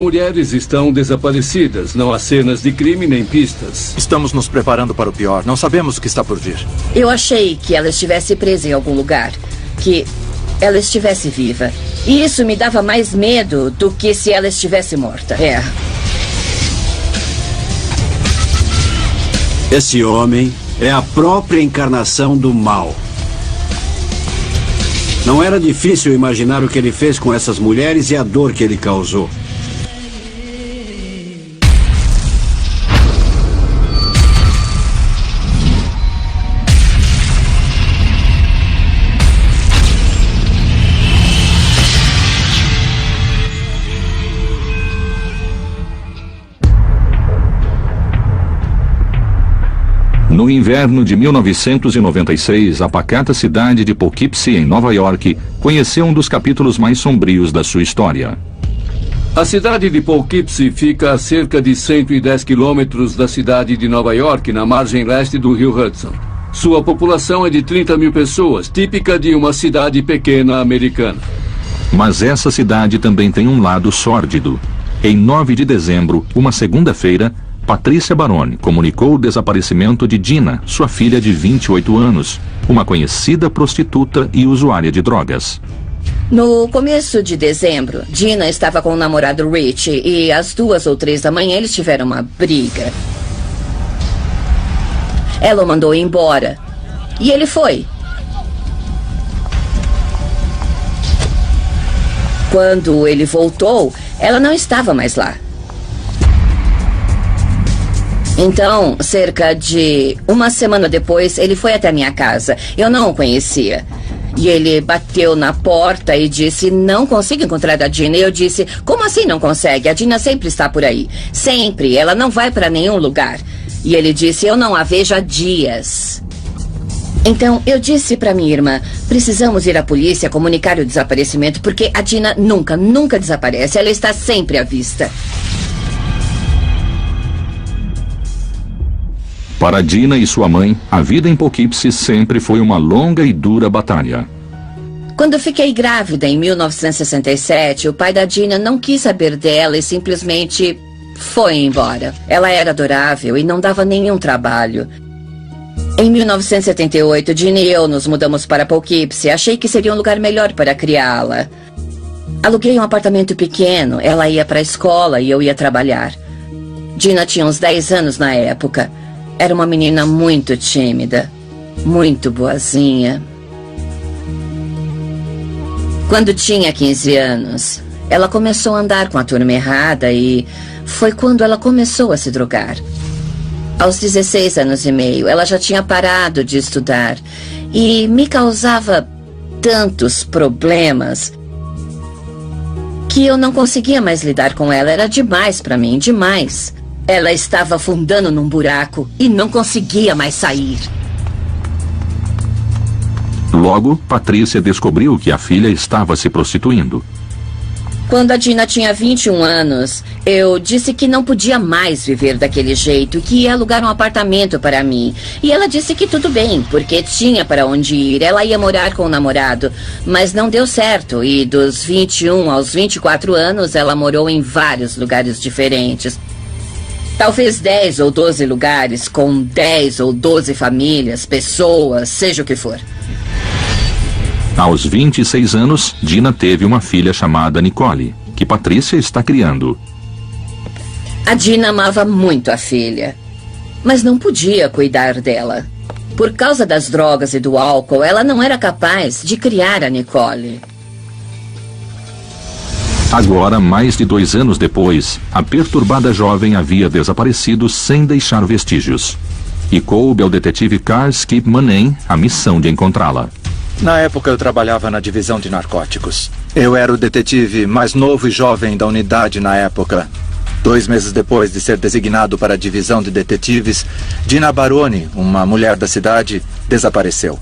Mulheres estão desaparecidas. Não há cenas de crime nem pistas. Estamos nos preparando para o pior. Não sabemos o que está por vir. Eu achei que ela estivesse presa em algum lugar. Que ela estivesse viva. E isso me dava mais medo do que se ela estivesse morta. Esse homem é a própria encarnação do mal. Não era difícil imaginar o que ele fez com essas mulheres e a dor que ele causou. No inverno de 1996, a pacata cidade de Poughkeepsie, em Nova York, conheceu um dos capítulos mais sombrios da sua história. A cidade de Poughkeepsie fica a cerca de 110 quilômetros da cidade de Nova York, na margem leste do rio Hudson. Sua população é de 30 mil pessoas, típica de uma cidade pequena americana. Mas essa cidade também tem um lado sórdido. Em 9 de dezembro, uma segunda-feira, Patrícia Barone comunicou o desaparecimento de Dina, sua filha de 28 anos, uma conhecida prostituta e usuária de drogas. No começo de dezembro, Dina estava com o namorado Rich e às 2 ou 3 da manhã eles tiveram uma briga. Ela o mandou embora e ele foi. Quando ele voltou, ela não estava mais lá. Então, cerca de uma semana depois, ele foi até minha casa. Eu não o conhecia. E ele bateu na porta e disse, não consigo encontrar a Dina. E eu disse, como assim não consegue? A Dina sempre está por aí. Sempre. Ela não vai para nenhum lugar. E ele disse, eu não a vejo há dias. Então, eu disse para minha irmã, precisamos ir à polícia comunicar o desaparecimento, porque a Dina nunca desaparece. Ela está sempre à vista. Para Dina e sua mãe, a vida em Poughkeepsie sempre foi uma longa e dura batalha. Quando fiquei grávida em 1967, o pai da Dina não quis saber dela e simplesmente foi embora. Ela era adorável e não dava nenhum trabalho. Em 1978, Dina e eu nos mudamos para Poughkeepsie. Achei que seria um lugar melhor para criá-la. Aluguei um apartamento pequeno, ela ia para a escola e eu ia trabalhar. Dina tinha uns 10 anos na época. Era uma menina muito tímida, muito boazinha. Quando tinha 15 anos, ela começou a andar com a turma errada e foi quando ela começou a se drogar. Aos 16 anos e meio, ela já tinha parado de estudar e me causava tantos problemas que eu não conseguia mais lidar com ela. Era demais para mim, demais. Ela estava afundando num buraco e não conseguia mais sair. Logo, Patrícia descobriu que a filha estava se prostituindo. Quando a Dina tinha 21 anos, eu disse que não podia mais viver daquele jeito, que ia alugar um apartamento para mim. E ela disse que tudo bem, porque tinha para onde ir. Ela ia morar com o namorado, mas não deu certo. E dos 21 aos 24 anos, ela morou em vários lugares diferentes. Talvez 10 ou 12 lugares, com 10 ou 12 famílias, pessoas, seja o que for. Aos 26 anos, Dina teve uma filha chamada Nicole, que Patrícia está criando. A Dina amava muito a filha, mas não podia cuidar dela. Por causa das drogas e do álcool, ela não era capaz de criar a Nicole. Agora, mais de 2 anos depois, a perturbada jovem havia desaparecido sem deixar vestígios. E coube ao detetive Carl Skip Manning a missão de encontrá-la. Na época eu trabalhava na divisão de narcóticos. Eu era o detetive mais novo e jovem da unidade na época. 2 meses depois de ser designado para a divisão de detetives, Dina Barone, uma mulher da cidade, desapareceu.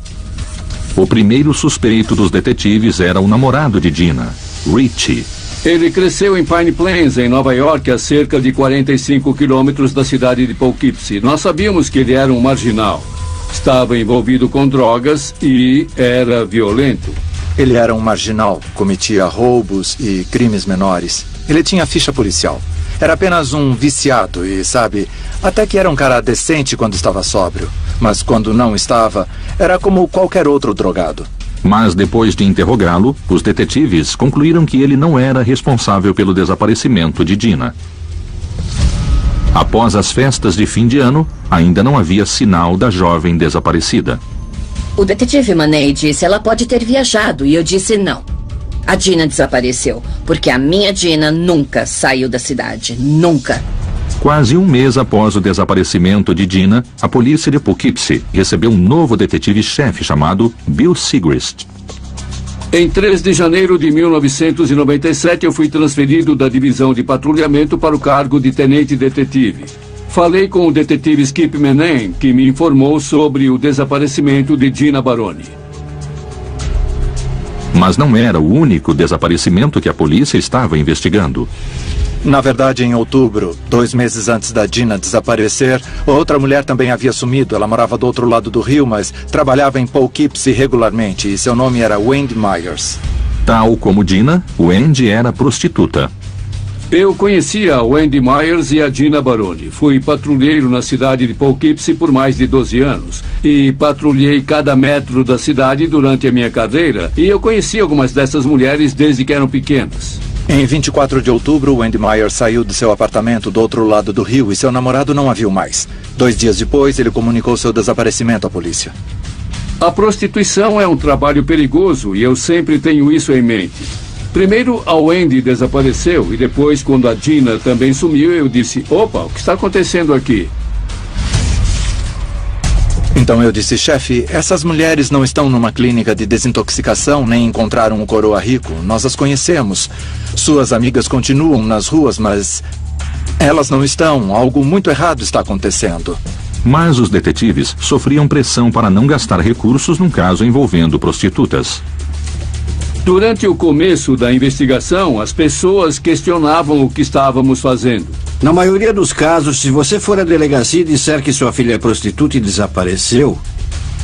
O primeiro suspeito dos detetives era o namorado de Dina, Richie. Ele cresceu em Pine Plains, em Nova York, a cerca de 45 quilômetros da cidade de Poughkeepsie. Nós sabíamos que ele era um marginal. Estava envolvido com drogas e era violento. Ele era um marginal, cometia roubos e crimes menores. Ele tinha ficha policial. Era apenas um viciado e, sabe, até que era um cara decente quando estava sóbrio. Mas quando não estava, era como qualquer outro drogado. Mas depois de interrogá-lo, os detetives concluíram que ele não era responsável pelo desaparecimento de Dina. Após as festas de fim de ano, ainda não havia sinal da jovem desaparecida. O detetive Manei disse ela pode ter viajado e eu disse não. A Dina desapareceu, porque a minha Dina nunca saiu da cidade. Nunca. Quase um mês após o desaparecimento de Dina, a polícia de Poughkeepsie recebeu um novo detetive-chefe chamado Bill Sigrist. Em 3 de janeiro de 1997, eu fui transferido da divisão de patrulhamento para o cargo de tenente-detetive. Falei com o detetive Skip Menem, que me informou sobre o desaparecimento de Dina Baroni. Mas não era o único desaparecimento que a polícia estava investigando. Na verdade, em outubro, 2 meses antes da Dina desaparecer, outra mulher também havia sumido. Ela morava do outro lado do rio, mas trabalhava em Poughkeepsie regularmente e seu nome era Wendy Myers. Tal como Dina, Wendy era prostituta. Eu conhecia a Wendy Myers e a Dina Baroni. Fui patrulheiro na cidade de Poughkeepsie por mais de 12 anos. E patrulhei cada metro da cidade durante a minha carreira. E eu conheci algumas dessas mulheres desde que eram pequenas. Em 24 de outubro, Wendy Myers saiu do seu apartamento do outro lado do rio e seu namorado não a viu mais. 2 dias depois, ele comunicou seu desaparecimento à polícia. A prostituição é um trabalho perigoso e eu sempre tenho isso em mente. Primeiro, a Wendy desapareceu e depois, quando a Dina também sumiu, eu disse, opa, o que está acontecendo aqui? Então eu disse, chefe, essas mulheres não estão numa clínica de desintoxicação nem encontraram o coroa rico. Nós as conhecemos. Suas amigas continuam nas ruas, mas elas não estão. Algo muito errado está acontecendo. Mas os detetives sofriam pressão para não gastar recursos num caso envolvendo prostitutas. Durante o começo da investigação, as pessoas questionavam o que estávamos fazendo. Na maioria dos casos, se você for à delegacia e disser que sua filha é prostituta e desapareceu,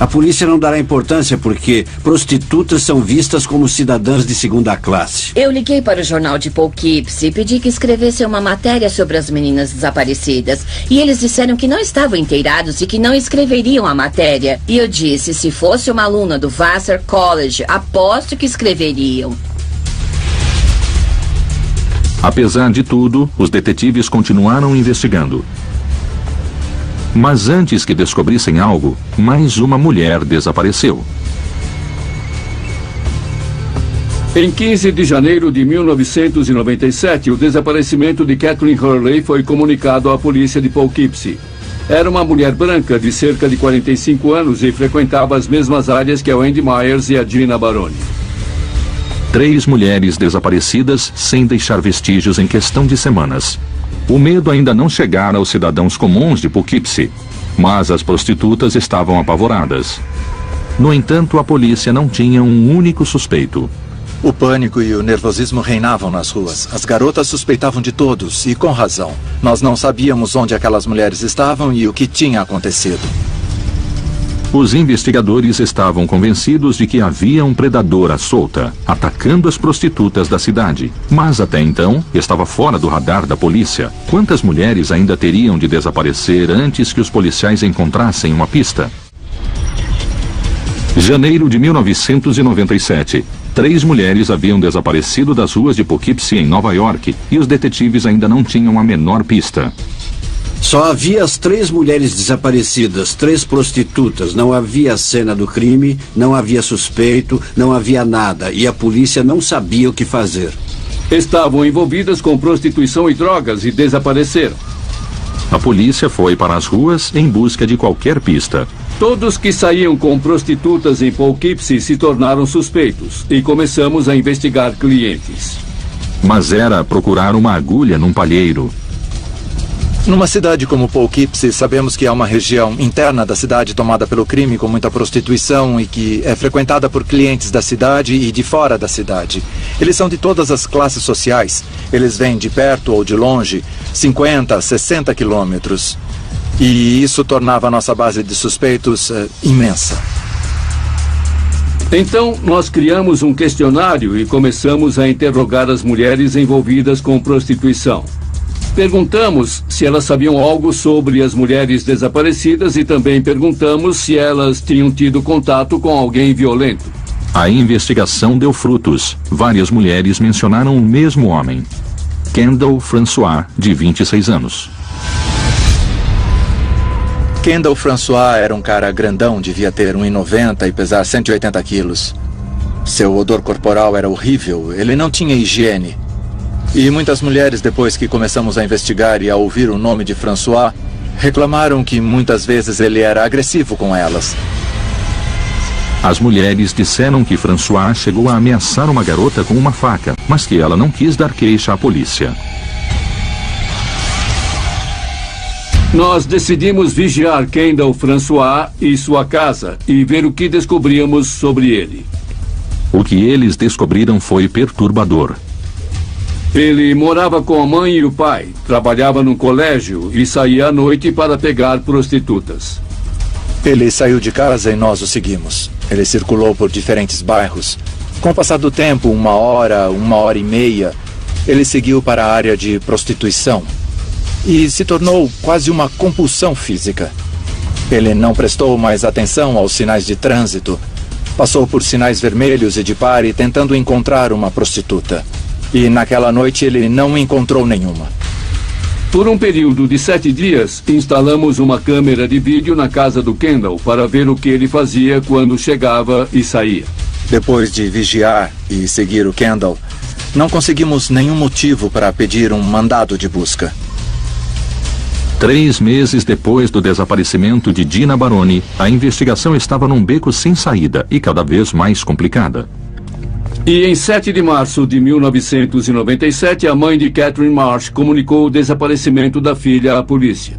a polícia não dará importância porque prostitutas são vistas como cidadãs de segunda classe. Eu liguei para o jornal de Poughkeepsie e pedi que escrevesse uma matéria sobre as meninas desaparecidas. E eles disseram que não estavam inteirados e que não escreveriam a matéria. E eu disse, se fosse uma aluna do Vassar College, aposto que escreveriam. Apesar de tudo, os detetives continuaram investigando. Mas antes que descobrissem algo, mais uma mulher desapareceu. Em 15 de janeiro de 1997, o desaparecimento de Kathleen Hurley foi comunicado à polícia de Poughkeepsie. Era uma mulher branca de cerca de 45 anos e frequentava as mesmas áreas que a Wendy Myers e a Dina Baroni. 3 mulheres desaparecidas sem deixar vestígios em questão de semanas. O medo ainda não chegara aos cidadãos comuns de Poughkeepsie, mas as prostitutas estavam apavoradas. No entanto, a polícia não tinha um único suspeito. O pânico e o nervosismo reinavam nas ruas. As garotas suspeitavam de todos, e com razão. Nós não sabíamos onde aquelas mulheres estavam e o que tinha acontecido. Os investigadores estavam convencidos de que havia um predador à solta, atacando as prostitutas da cidade. Mas até então, estava fora do radar da polícia. Quantas mulheres ainda teriam de desaparecer antes que os policiais encontrassem uma pista? Janeiro de 1997. 3 mulheres haviam desaparecido das ruas de Poughkeepsie, em Nova York, e os detetives ainda não tinham a menor pista. Só havia as 3 mulheres desaparecidas, 3 prostitutas. Não havia cena do crime, não havia suspeito, não havia nada. E a polícia não sabia o que fazer. Estavam envolvidas com prostituição e drogas e desapareceram. A polícia foi para as ruas em busca de qualquer pista. Todos que saíam com prostitutas em Poughkeepsie se tornaram suspeitos e começamos a investigar clientes. Mas era procurar uma agulha num palheiro. Numa cidade como Poughkeepsie, sabemos que é uma região interna da cidade tomada pelo crime com muita prostituição e que é frequentada por clientes da cidade e de fora da cidade. Eles são de todas as classes sociais. Eles vêm de perto ou de longe, 50, 60 quilômetros. E isso tornava a nossa base de suspeitos imensa. Então, nós criamos um questionário e começamos a interrogar as mulheres envolvidas com prostituição. Perguntamos se elas sabiam algo sobre as mulheres desaparecidas e também perguntamos se elas tinham tido contato com alguém violento. A investigação deu frutos. Várias mulheres mencionaram o mesmo homem. Kendall François, de 26 anos. Kendall François era um cara grandão, devia ter 1,90 e pesar 180 quilos. Seu odor corporal era horrível, ele não tinha higiene. E muitas mulheres, depois que começamos a investigar e a ouvir o nome de François, reclamaram que muitas vezes ele era agressivo com elas. As mulheres disseram que François chegou a ameaçar uma garota com uma faca, mas que ela não quis dar queixa à polícia. Nós decidimos vigiar Kendall François e sua casa e ver o que descobríamos sobre ele. O que eles descobriram foi perturbador. Ele morava com a mãe e o pai, trabalhava no colégio e saía à noite para pegar prostitutas. Ele saiu de casa e nós o seguimos. Ele circulou por diferentes bairros. Com o passar do tempo, 1 hora, 1h30, ele seguiu para a área de prostituição. E se tornou quase uma compulsão física. Ele não prestou mais atenção aos sinais de trânsito. Passou por sinais vermelhos e de pare tentando encontrar uma prostituta. E naquela noite ele não encontrou nenhuma. Por um período de 7 dias, instalamos uma câmera de vídeo na casa do Kendall para ver o que ele fazia quando chegava e saía. Depois de vigiar e seguir o Kendall, não conseguimos nenhum motivo para pedir um mandado de busca. 3 meses depois do desaparecimento de Gina Baroni, a investigação estava num beco sem saída e cada vez mais complicada. E em 7 de março de 1997, a mãe de Catherine Marsh comunicou o desaparecimento da filha à polícia.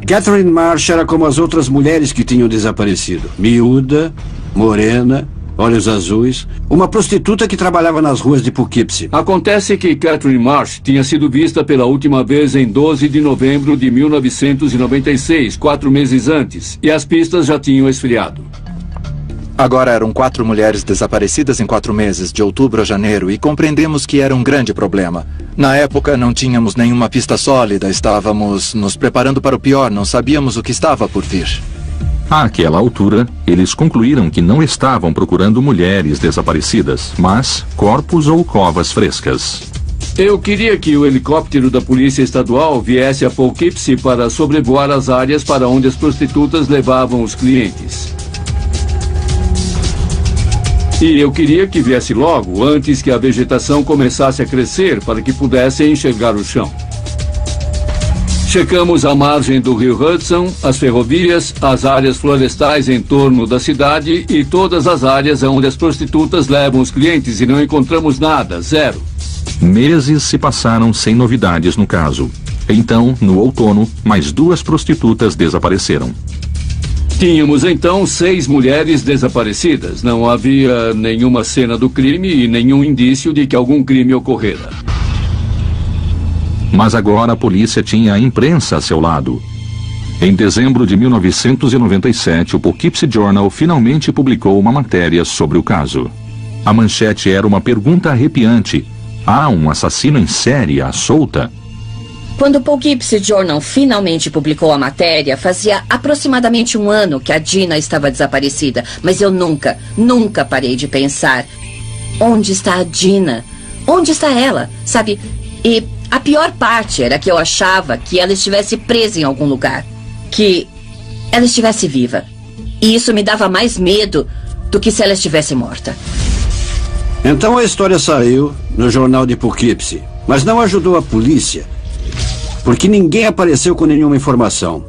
Catherine Marsh era como as outras mulheres que tinham desaparecido. Miúda, morena, olhos azuis, uma prostituta que trabalhava nas ruas de Poughkeepsie. Acontece que Catherine Marsh tinha sido vista pela última vez em 12 de novembro de 1996, 4 meses antes, e as pistas já tinham esfriado. Agora eram 4 mulheres desaparecidas em 4 meses, de outubro a janeiro, e compreendemos que era um grande problema. Na época não tínhamos nenhuma pista sólida, estávamos nos preparando para o pior, não sabíamos o que estava por vir. Àquela altura, eles concluíram que não estavam procurando mulheres desaparecidas, mas corpos ou covas frescas. Eu queria que o helicóptero da Polícia Estadual viesse a Poughkeepsie para sobrevoar as áreas para onde as prostitutas levavam os clientes. E eu queria que viesse logo, antes que a vegetação começasse a crescer, para que pudessem enxergar o chão. Checamos a margem do rio Hudson, as ferrovias, as áreas florestais em torno da cidade e todas as áreas onde as prostitutas levam os clientes e não encontramos nada, 0. Meses se passaram sem novidades no caso. Então, no outono, mais 2 prostitutas desapareceram. Tínhamos então 6 mulheres desaparecidas. Não havia nenhuma cena do crime e nenhum indício de que algum crime ocorrera. Mas agora a polícia tinha a imprensa a seu lado. Em dezembro de 1997, o Poughkeepsie Journal finalmente publicou uma matéria sobre o caso. A manchete era uma pergunta arrepiante. Há um assassino em série à solta? Quando o Poughkeepsie Journal finalmente publicou a matéria, fazia aproximadamente 1 ano que a Gina estava desaparecida. Mas eu nunca parei de pensar. Onde está a Gina? Onde está ela? Sabe? E a pior parte era que eu achava que ela estivesse presa em algum lugar. Que ela estivesse viva. E isso me dava mais medo do que se ela estivesse morta. Então a história saiu no jornal de Poughkeepsie, mas não ajudou a polícia, porque ninguém apareceu com nenhuma informação.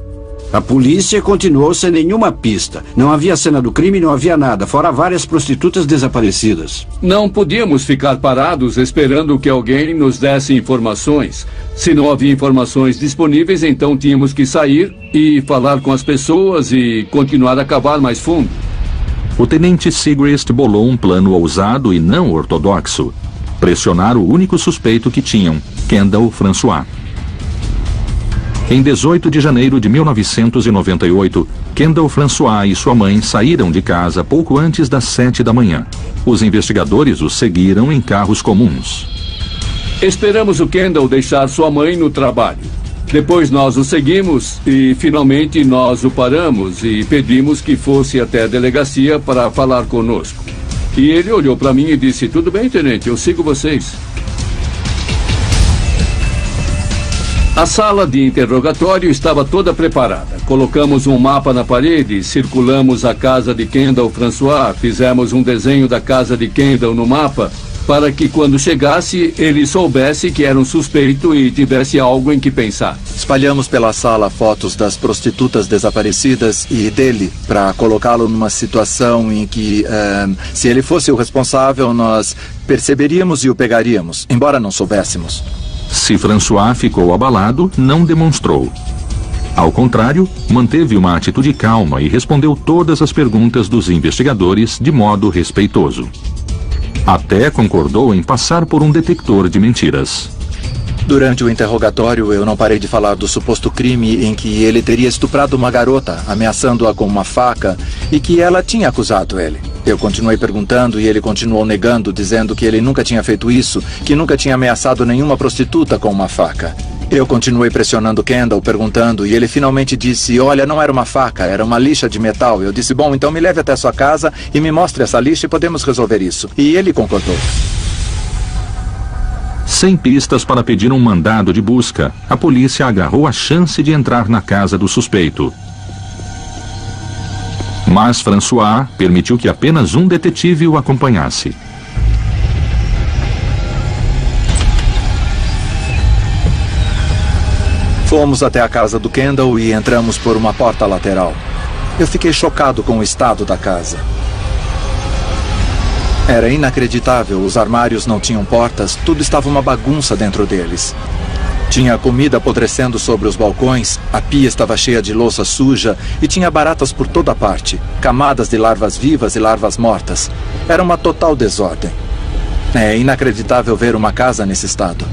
A polícia continuou sem nenhuma pista. Não havia cena do crime, não havia nada, fora várias prostitutas desaparecidas. Não podíamos ficar parados esperando que alguém nos desse informações. Se não havia informações disponíveis, então tínhamos que sair e falar com as pessoas e continuar a cavar mais fundo. O tenente Segrest bolou um plano ousado e não ortodoxo. Pressionar o único suspeito que tinham, Kendall François. Em 18 de janeiro de 1998, Kendall François e sua mãe saíram de casa pouco antes das 7 da manhã. Os investigadores os seguiram em carros comuns. Esperamos o Kendall deixar sua mãe no trabalho. Depois nós o seguimos e, finalmente, nós o paramos e pedimos que fosse até a delegacia para falar conosco. E ele olhou para mim e disse: "Tudo bem, tenente, eu sigo vocês." A sala de interrogatório estava toda preparada. Colocamos um mapa na parede, circulamos a casa de Kendall François, fizemos um desenho da casa de Kendall no mapa, para que quando chegasse, ele soubesse que era um suspeito e tivesse algo em que pensar. Espalhamos pela sala fotos das prostitutas desaparecidas e dele, para colocá-lo numa situação em que, se ele fosse o responsável, nós perceberíamos e o pegaríamos, embora não soubéssemos. Se François ficou abalado, não demonstrou. Ao contrário, manteve uma atitude calma e respondeu todas as perguntas dos investigadores de modo respeitoso. Até concordou em passar por um detector de mentiras. Durante o interrogatório, eu não parei de falar do suposto crime em que ele teria estuprado uma garota, ameaçando-a com uma faca, e que ela tinha acusado ele. Eu continuei perguntando e ele continuou negando, dizendo que ele nunca tinha feito isso, que nunca tinha ameaçado nenhuma prostituta com uma faca. Eu continuei pressionando Kendall, perguntando, e ele finalmente disse: "Olha, não era uma faca, era uma lixa de metal." Eu disse: "Bom, então me leve até sua casa e me mostre essa lixa e podemos resolver isso." E ele concordou. Sem pistas para pedir um mandado de busca, a polícia agarrou a chance de entrar na casa do suspeito. Mas François permitiu que apenas um detetive o acompanhasse. Fomos até a casa do Kendall e entramos por uma porta lateral. Eu fiquei chocado com o estado da casa. Era inacreditável, os armários não tinham portas, tudo estava uma bagunça dentro deles. Tinha comida apodrecendo sobre os balcões, a pia estava cheia de louça suja e tinha baratas por toda parte, camadas de larvas vivas e larvas mortas. Era uma total desordem. É inacreditável ver uma casa nesse estado.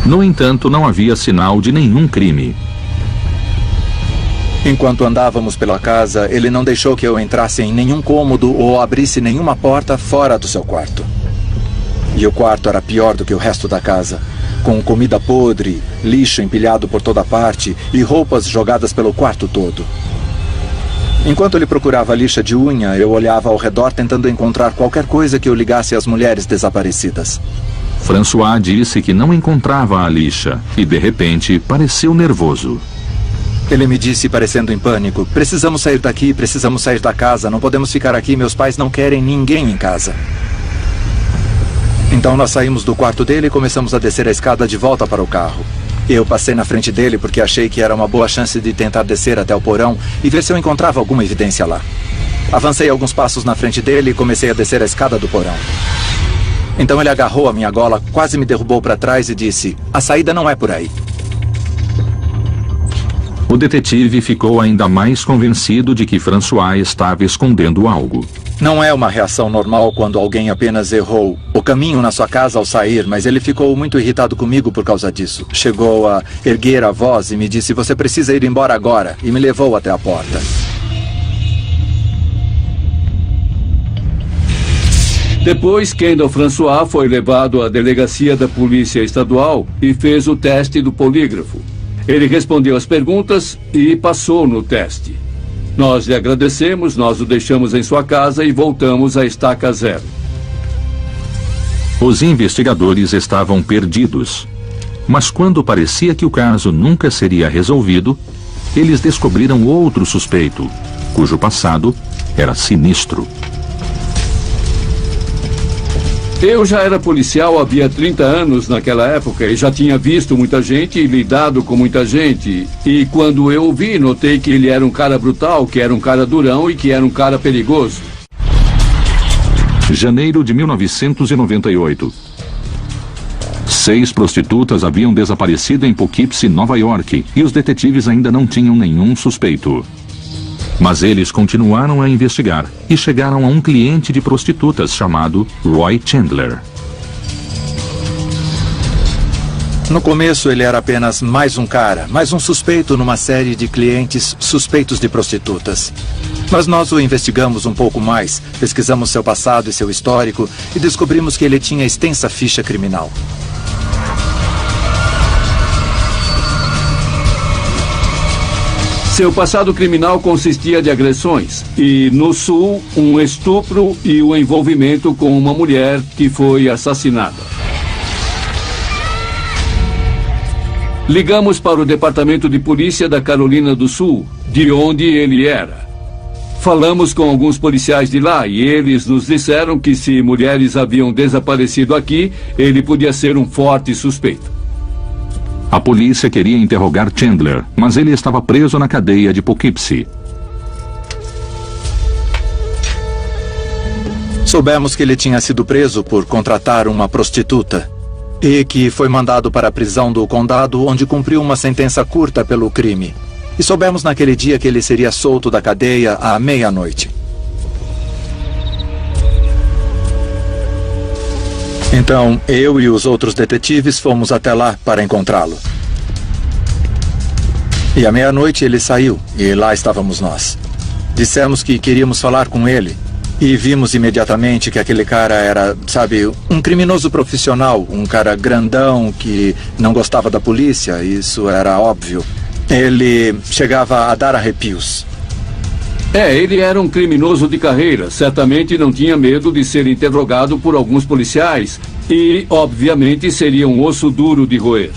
No entanto, não havia sinal de nenhum crime. Enquanto andávamos pela casa, ele não deixou que eu entrasse em nenhum cômodo ou abrisse nenhuma porta fora do seu quarto. E o quarto era pior do que o resto da casa, com comida podre, lixo empilhado por toda parte e roupas jogadas pelo quarto todo. Enquanto ele procurava lixa de unha, eu olhava ao redor tentando encontrar qualquer coisa que o ligasse às mulheres desaparecidas. François disse que não encontrava a lixa e, de repente, pareceu nervoso. Ele me disse, parecendo em pânico: "Precisamos sair daqui, precisamos sair da casa, não podemos ficar aqui, meus pais não querem ninguém em casa." Então nós saímos do quarto dele e começamos a descer a escada de volta para o carro. Eu passei na frente dele porque achei que era uma boa chance de tentar descer até o porão e ver se eu encontrava alguma evidência lá. Avancei alguns passos na frente dele e comecei a descer a escada do porão. Então ele agarrou a minha gola, quase me derrubou para trás e disse: "A saída não é por aí." O detetive ficou ainda mais convencido de que François estava escondendo algo. Não é uma reação normal quando alguém apenas errou o caminho na sua casa ao sair, mas ele ficou muito irritado comigo por causa disso. Chegou a erguer a voz e me disse: "Você precisa ir embora agora", e me levou até a porta. Depois, Kendall François foi levado à delegacia da Polícia Estadual e fez o teste do polígrafo. Ele respondeu as perguntas e passou no teste. Nós lhe agradecemos, nós o deixamos em sua casa e voltamos à estaca zero. Os investigadores estavam perdidos. Mas quando parecia que o caso nunca seria resolvido, eles descobriram outro suspeito, cujo passado era sinistro. Eu já era policial havia 30 anos naquela época e já tinha visto muita gente e lidado com muita gente. E quando eu o vi, notei que ele era um cara brutal, que era um cara durão e que era um cara perigoso. Janeiro de 1998. 6 prostitutas haviam desaparecido em Poughkeepsie, Nova York, e os detetives ainda não tinham nenhum suspeito. Mas eles continuaram a investigar e chegaram a um cliente de prostitutas chamado Roy Chandler. No começo, ele era apenas mais um cara, mais um suspeito numa série de clientes suspeitos de prostitutas. Mas nós o investigamos um pouco mais, pesquisamos seu passado e seu histórico e descobrimos que ele tinha extensa ficha criminal. Seu passado criminal consistia de agressões e, no sul, um estupro e o envolvimento com uma mulher que foi assassinada. Ligamos para o Departamento de Polícia da Carolina do Sul, de onde ele era. Falamos com alguns policiais de lá e eles nos disseram que se mulheres haviam desaparecido aqui, ele podia ser um forte suspeito. A polícia queria interrogar Chandler, mas ele estava preso na cadeia de Poughkeepsie. Soubemos que ele tinha sido preso por contratar uma prostituta e que foi mandado para a prisão do condado, onde cumpriu uma sentença curta pelo crime. E soubemos naquele dia que ele seria solto da cadeia à meia-noite. Então, eu e os outros detetives fomos até lá para encontrá-lo. E à meia-noite ele saiu, e lá estávamos nós. Dissemos que queríamos falar com ele, e vimos imediatamente que aquele cara era, sabe, um criminoso profissional, um cara grandão que não gostava da polícia, isso era óbvio. Ele chegava a dar arrepios. Ele era um criminoso de carreira. Certamente não tinha medo de ser interrogado por alguns policiais. E, obviamente, seria um osso duro de roer.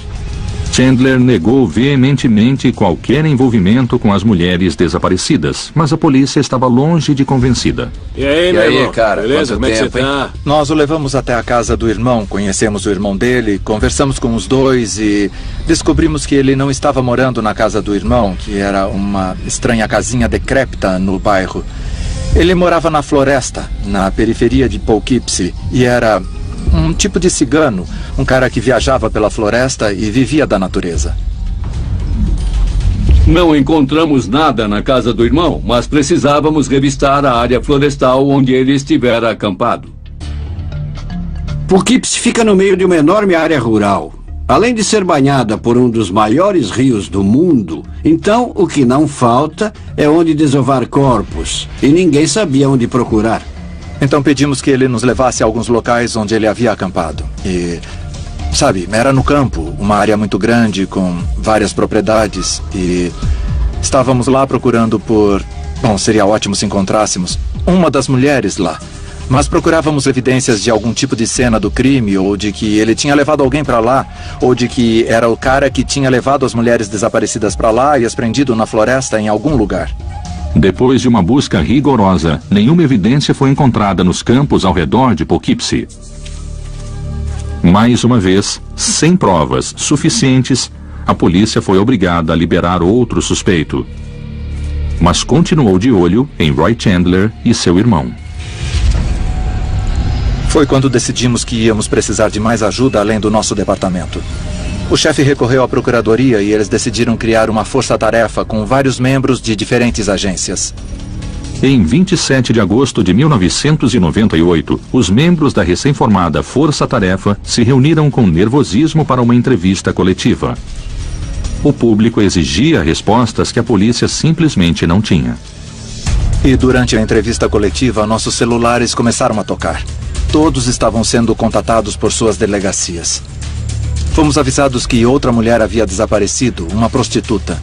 Chandler negou veementemente qualquer envolvimento com as mulheres desaparecidas, mas a polícia estava longe de convencida. E aí, meu irmão? Cara? Beleza? Como é que você tá? Nós o levamos até a casa do irmão, conhecemos o irmão dele, conversamos com os dois e descobrimos que ele não estava morando na casa do irmão, que era uma estranha casinha decrépita no bairro. Ele morava na floresta, na periferia de Poughkeepsie, e era um tipo de cigano, um cara que viajava pela floresta e vivia da natureza. Não encontramos nada na casa do irmão, mas precisávamos revistar a área florestal onde ele estivera acampado. Poughkeepsie fica no meio de uma enorme área rural. Além de ser banhada por um dos maiores rios do mundo, então o que não falta é onde desovar corpos, e ninguém sabia onde procurar. Então pedimos que ele nos levasse a alguns locais onde ele havia acampado. E, sabe, era no campo, uma área muito grande, com várias propriedades. E estávamos lá procurando por... Bom, seria ótimo se encontrássemos uma das mulheres lá. Mas procurávamos evidências de algum tipo de cena do crime, ou de que ele tinha levado alguém para lá, ou de que era o cara que tinha levado as mulheres desaparecidas para lá e as prendido na floresta em algum lugar. Depois de uma busca rigorosa, nenhuma evidência foi encontrada nos campos ao redor de Poughkeepsie. Mais uma vez, sem provas suficientes, a polícia foi obrigada a liberar outro suspeito. Mas continuou de olho em Roy Chandler e seu irmão. Foi quando decidimos que íamos precisar de mais ajuda além do nosso departamento. O chefe recorreu à procuradoria e eles decidiram criar uma força-tarefa com vários membros de diferentes agências. Em 27 de agosto de 1998, os membros da recém-formada Força-Tarefa se reuniram com nervosismo para uma entrevista coletiva. O público exigia respostas que a polícia simplesmente não tinha. E durante a entrevista coletiva, nossos celulares começaram a tocar. Todos estavam sendo contatados por suas delegacias. Fomos avisados que outra mulher havia desaparecido, uma prostituta.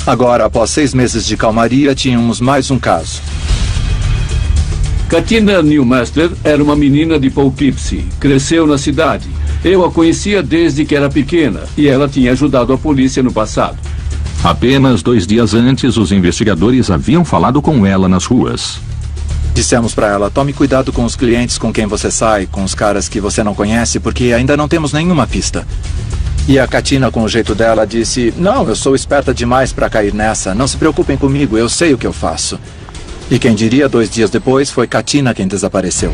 Agora, após 6 meses de calmaria, tínhamos mais um caso. Katina Newmaster era uma menina de Poughkeepsie. Cresceu na cidade. Eu a conhecia desde que era pequena e ela tinha ajudado a polícia no passado. Apenas 2 dias antes, os investigadores haviam falado com ela nas ruas. Dissemos para ela, tome cuidado com os clientes com quem você sai, com os caras que você não conhece, porque ainda não temos nenhuma pista. E a Katina, com o jeito dela, disse, não, eu sou esperta demais para cair nessa, não se preocupem comigo, eu sei o que eu faço. E quem diria, 2 dias depois, foi Katina quem desapareceu.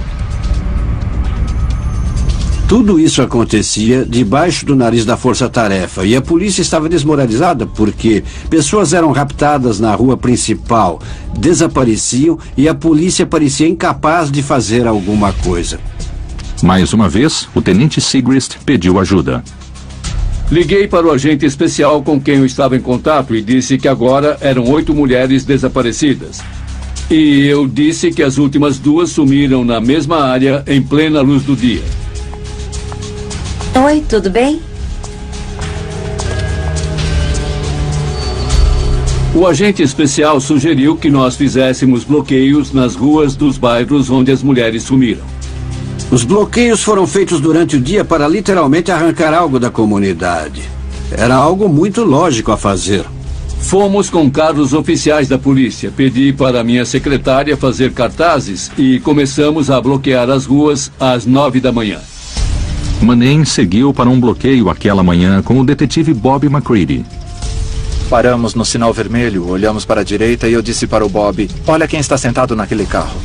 Tudo isso acontecia debaixo do nariz da força-tarefa e a polícia estava desmoralizada porque pessoas eram raptadas na rua principal, desapareciam e a polícia parecia incapaz de fazer alguma coisa. Mais uma vez, o tenente Sigrist pediu ajuda. Liguei para o agente especial com quem eu estava em contato e disse que agora eram 8 mulheres desaparecidas. E eu disse que as últimas 2 sumiram na mesma área em plena luz do dia. Oi, tudo bem? O agente especial sugeriu que nós fizéssemos bloqueios nas ruas dos bairros onde as mulheres sumiram. Os bloqueios foram feitos durante o dia para literalmente arrancar algo da comunidade. Era algo muito lógico a fazer. Fomos com carros oficiais da polícia. Pedi para minha secretária fazer cartazes e começamos a bloquear as ruas às 9 da manhã. Manning seguiu para um bloqueio aquela manhã com o detetive Bob McCready. Paramos no sinal vermelho, olhamos para a direita e eu disse para o Bob, olha quem está sentado naquele carro.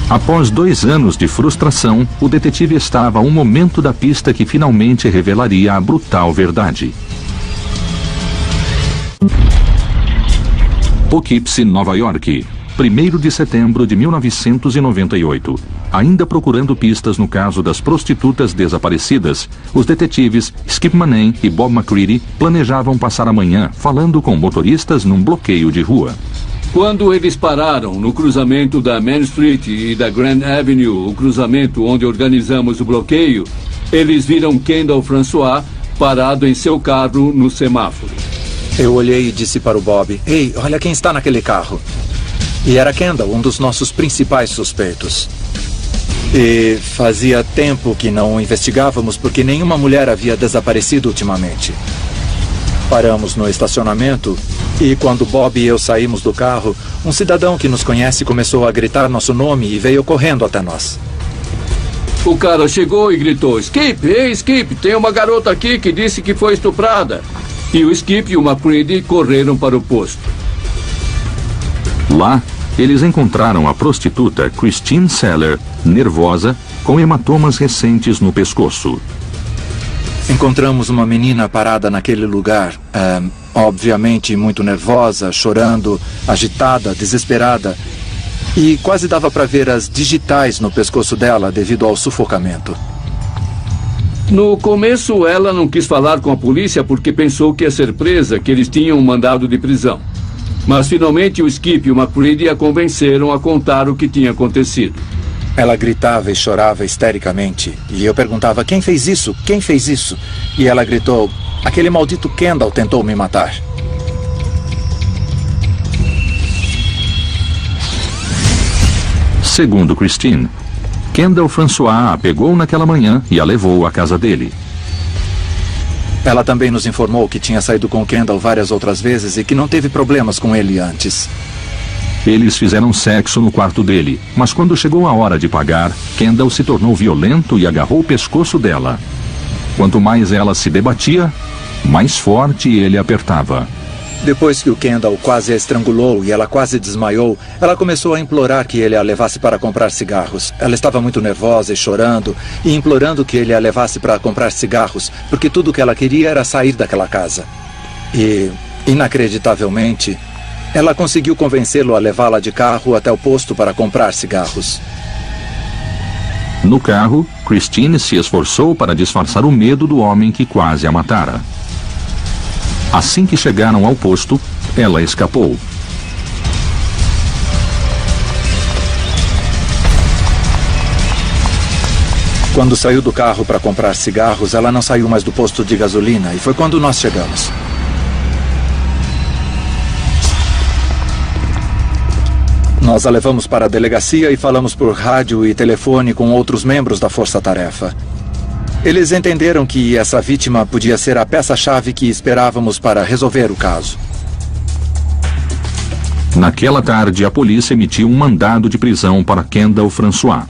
Após 2 anos de frustração, o detetive estava a um momento da pista que finalmente revelaria a brutal verdade. Poughkeepsie, Nova York, 1º de setembro de 1998. Ainda procurando pistas no caso das prostitutas desaparecidas, os detetives Skip Manning e Bob McCready planejavam passar a manhã falando com motoristas num bloqueio de rua. Quando eles pararam no cruzamento da Main Street e da Grand Avenue, o cruzamento onde organizamos o bloqueio, eles viram Kendall François parado em seu carro no semáforo. Eu olhei e disse para o Bob, ei, olha quem está naquele carro. E era Kendall, um dos nossos principais suspeitos. E fazia tempo que não o investigávamos porque nenhuma mulher havia desaparecido ultimamente. Paramos no estacionamento e quando Bob e eu saímos do carro, um cidadão que nos conhece começou a gritar nosso nome e veio correndo até nós. O cara chegou e gritou, Skip, ei Skip, tem uma garota aqui que disse que foi estuprada. E o Skip e o McCready correram para o posto. Lá, eles encontraram a prostituta Christine Seller, nervosa, com hematomas recentes no pescoço. Encontramos uma menina parada naquele lugar, obviamente muito nervosa, chorando, agitada, desesperada. E quase dava para ver as digitais no pescoço dela devido ao sufocamento. No começo, ela não quis falar com a polícia porque pensou que ia ser presa, que eles tinham um mandado de prisão. Mas finalmente o Skip e o McCready a convenceram a contar o que tinha acontecido. Ela gritava e chorava histericamente. E eu perguntava, quem fez isso? Quem fez isso? E ela gritou, aquele maldito Kendall tentou me matar. Segundo Christine, Kendall François a pegou naquela manhã e a levou à casa dele. Ela também nos informou que tinha saído com Kendall várias outras vezes e que não teve problemas com ele antes. Eles fizeram sexo no quarto dele, mas quando chegou a hora de pagar, Kendall se tornou violento e agarrou o pescoço dela. Quanto mais ela se debatia, mais forte ele apertava. Depois que o Kendall quase a estrangulou e ela quase desmaiou, ela começou a implorar que ele a levasse para comprar cigarros. Ela estava muito nervosa e chorando, e implorando que ele a levasse para comprar cigarros, porque tudo o que ela queria era sair daquela casa. E, inacreditavelmente, ela conseguiu convencê-lo a levá-la de carro até o posto para comprar cigarros. No carro, Christine se esforçou para disfarçar o medo do homem que quase a matara. Assim que chegaram ao posto, ela escapou. Quando saiu do carro para comprar cigarros, ela não saiu mais do posto de gasolina e foi quando nós chegamos. Nós a levamos para a delegacia e falamos por rádio e telefone com outros membros da força-tarefa. Eles entenderam que essa vítima podia ser a peça-chave que esperávamos para resolver o caso. Naquela tarde, a polícia emitiu um mandado de prisão para Kendall François.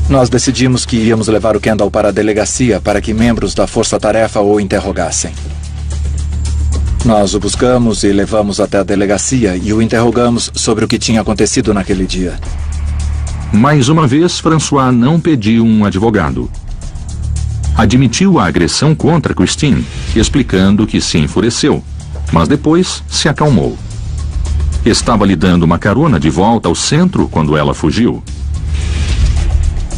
Nós decidimos que íamos levar o Kendall para a delegacia para que membros da força-tarefa o interrogassem. Nós o buscamos e levamos até a delegacia e o interrogamos sobre o que tinha acontecido naquele dia. Mais uma vez, François não pediu um advogado. Admitiu a agressão contra Christine, explicando que se enfureceu, mas depois se acalmou. Estava lhe dando uma carona de volta ao centro quando ela fugiu.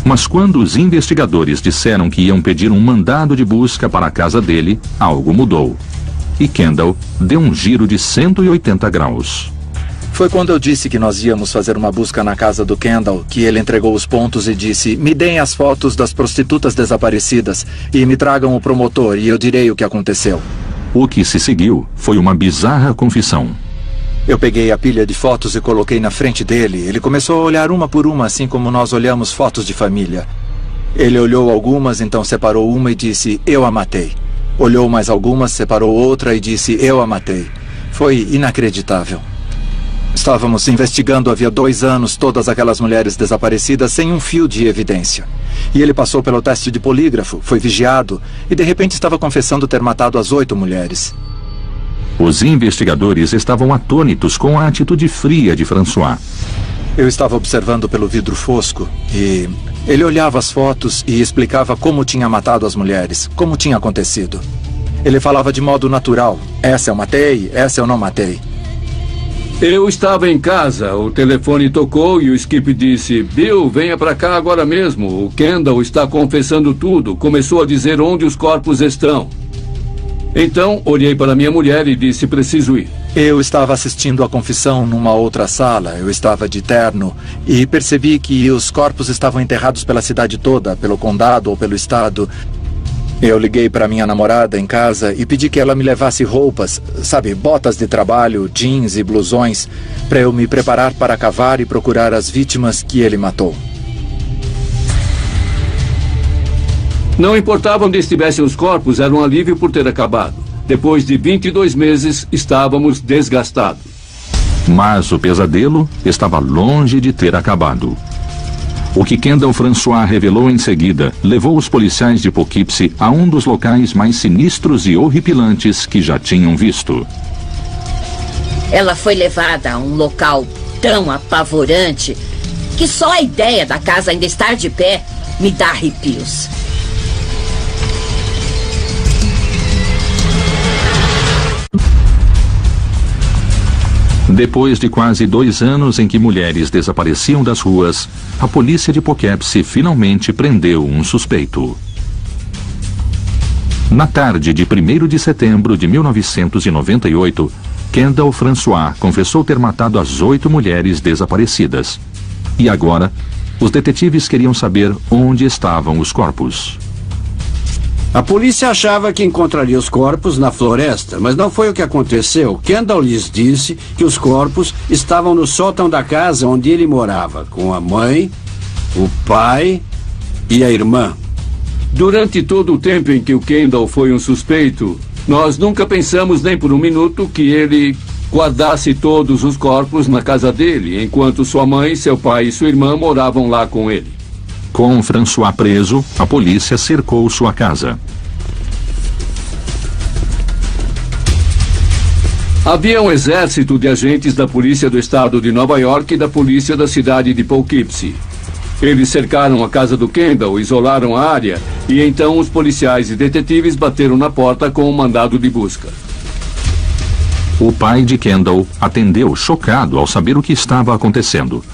Mas quando os investigadores disseram que iam pedir um mandado de busca para a casa dele, algo mudou. E Kendall deu um giro de 180 graus. Foi quando eu disse que nós íamos fazer uma busca na casa do Kendall que ele entregou os pontos e disse: me deem as fotos das prostitutas desaparecidas e me tragam o promotor e eu direi o que aconteceu. O que se seguiu foi uma bizarra confissão. Eu peguei a pilha de fotos e coloquei na frente dele. Ele começou a olhar uma por uma, assim como nós olhamos fotos de família. Ele olhou algumas, então separou uma e disse: eu a matei. Olhou mais algumas, separou outra e disse: eu a matei. Foi inacreditável. Estávamos investigando havia 2 anos todas aquelas mulheres desaparecidas sem um fio de evidência. E ele passou pelo teste de polígrafo, foi vigiado e de repente estava confessando ter matado as 8 mulheres. Os investigadores estavam atônitos com a atitude fria de François. Eu estava observando pelo vidro fosco e ele olhava as fotos e explicava como tinha matado as mulheres, como tinha acontecido. Ele falava de modo natural: essa eu matei, essa eu não matei. Eu estava em casa, o telefone tocou e o Skip disse: Bill, venha para cá agora mesmo. O Kendall está confessando tudo. Começou a dizer onde os corpos estão. Então, olhei para minha mulher e disse: preciso ir. Eu estava assistindo a confissão numa outra sala. Eu estava de terno e percebi que os corpos estavam enterrados pela cidade toda, pelo condado ou pelo estado. Eu liguei para minha namorada em casa e pedi que ela me levasse roupas, sabe, botas de trabalho, jeans e blusões, para eu me preparar para cavar e procurar as vítimas que ele matou. Não importava onde estivessem os corpos, era um alívio por ter acabado. Depois de 22 meses, estávamos desgastados. Mas o pesadelo estava longe de ter acabado. O que Kendall François revelou em seguida levou os policiais de Poughkeepsie a um dos locais mais sinistros e horripilantes que já tinham visto. Ela foi levada a um local tão apavorante que só a ideia da casa ainda estar de pé me dá arrepios. Depois de quase 2 anos em que mulheres desapareciam das ruas, a polícia de Poughkeepsie finalmente prendeu um suspeito. Na tarde de 1º de setembro de 1998, Kendall François confessou ter matado as 8 mulheres desaparecidas. E agora, os detetives queriam saber onde estavam os corpos. A polícia achava que encontraria os corpos na floresta, mas não foi o que aconteceu. Kendall lhes disse que os corpos estavam no sótão da casa onde ele morava, com a mãe, o pai e a irmã. Durante todo o tempo em que o Kendall foi um suspeito, nós nunca pensamos nem por um minuto que ele guardasse todos os corpos na casa dele, enquanto sua mãe, seu pai e sua irmã moravam lá com ele. Com François preso, a polícia cercou sua casa. Havia um exército de agentes da polícia do estado de Nova York e da polícia da cidade de Poughkeepsie. Eles cercaram a casa do Kendall, isolaram a área e então os policiais e detetives bateram na porta com um mandado de busca. O pai de Kendall atendeu chocado ao saber o que estava acontecendo.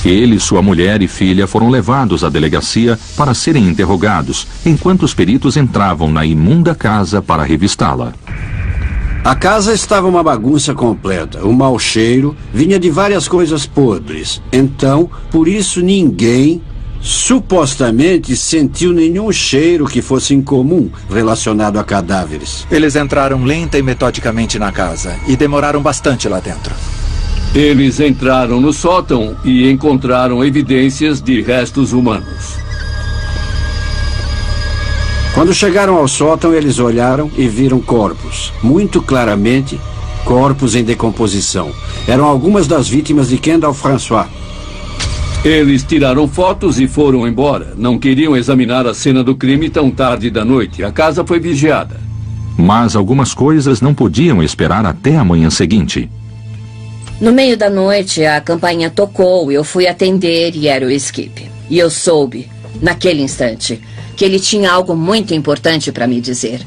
Ele, sua mulher e filha foram levados à delegacia para serem interrogados, enquanto os peritos entravam na imunda casa para revistá-la. A casa estava uma bagunça completa. O mau cheiro vinha de várias coisas podres. Então, por isso ninguém, supostamente, sentiu nenhum cheiro que fosse incomum relacionado a cadáveres. Eles entraram lenta e metodicamente na casa e demoraram bastante lá dentro. Eles entraram no sótão e encontraram evidências de restos humanos. Quando chegaram ao sótão, eles olharam e viram corpos. Muito claramente, corpos em decomposição. Eram algumas das vítimas de Kendall François. Eles tiraram fotos e foram embora. Não queriam examinar a cena do crime tão tarde da noite. A casa foi vigiada. Mas algumas coisas não podiam esperar até a manhã seguinte. No meio da noite, a campainha tocou, eu fui atender e era o Skip. E eu soube, naquele instante, que ele tinha algo muito importante para me dizer.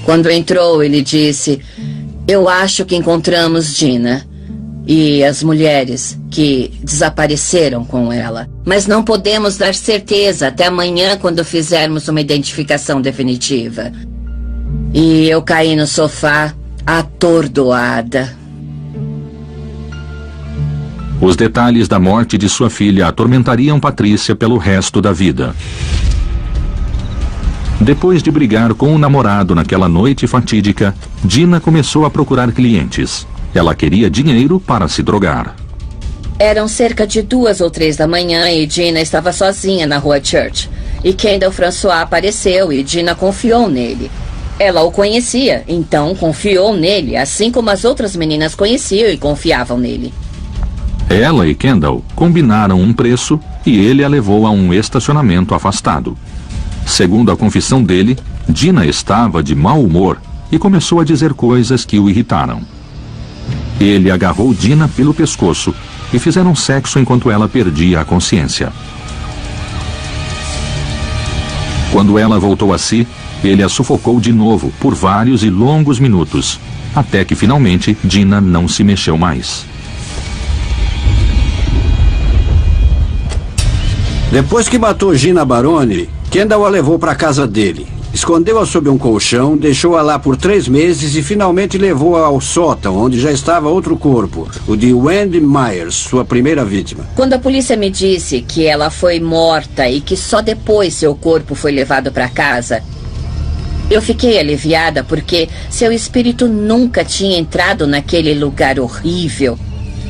Quando entrou, ele disse: eu acho que encontramos Gina. e as mulheres que desapareceram com ela. Mas não podemos dar certeza até amanhã, quando fizermos uma identificação definitiva. E eu caí no sofá, atordoada. Os detalhes da morte de sua filha atormentariam Patrícia pelo resto da vida. Depois de brigar com o namorado naquela noite fatídica, Dina começou a procurar clientes. Ela queria dinheiro para se drogar. Eram cerca de 2 ou 3 da manhã e Dina estava sozinha na rua Church. E Kendall François apareceu e Dina confiou nele. Ela o conhecia, então confiou nele, assim como as outras meninas conheciam e confiavam nele. Ela e Kendall combinaram um preço e ele a levou a um estacionamento afastado. Segundo a confissão dele, Dina estava de mau humor e começou a dizer coisas que o irritaram. Ele agarrou Dina pelo pescoço e fizeram sexo enquanto ela perdia a consciência. Quando ela voltou a si, ele a sufocou de novo por vários e longos minutos, até que finalmente Dina não se mexeu mais. Depois que matou Gina Baroni, Kendall a levou para a casa dele. Escondeu-a sob um colchão, deixou-a lá por 3 meses e finalmente levou-a ao sótão, onde já estava outro corpo, o de Wendy Myers, sua primeira vítima. Quando a polícia me disse que ela foi morta e que só depois seu corpo foi levado para casa, eu fiquei aliviada porque seu espírito nunca tinha entrado naquele lugar horrível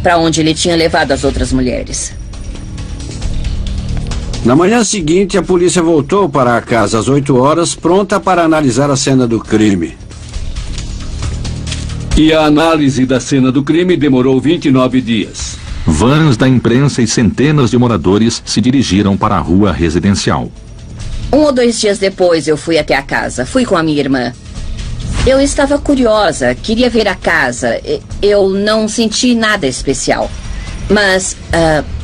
para onde ele tinha levado as outras mulheres. Na manhã seguinte, a polícia voltou para a casa às 8 horas, pronta para analisar a cena do crime. E a análise da cena do crime demorou 29 dias. Vans da imprensa e centenas de moradores se dirigiram para a rua residencial. 1 ou 2 dias depois eu fui até a casa. Fui com a minha irmã. Eu estava curiosa, queria ver a casa. Eu não senti nada especial. Mas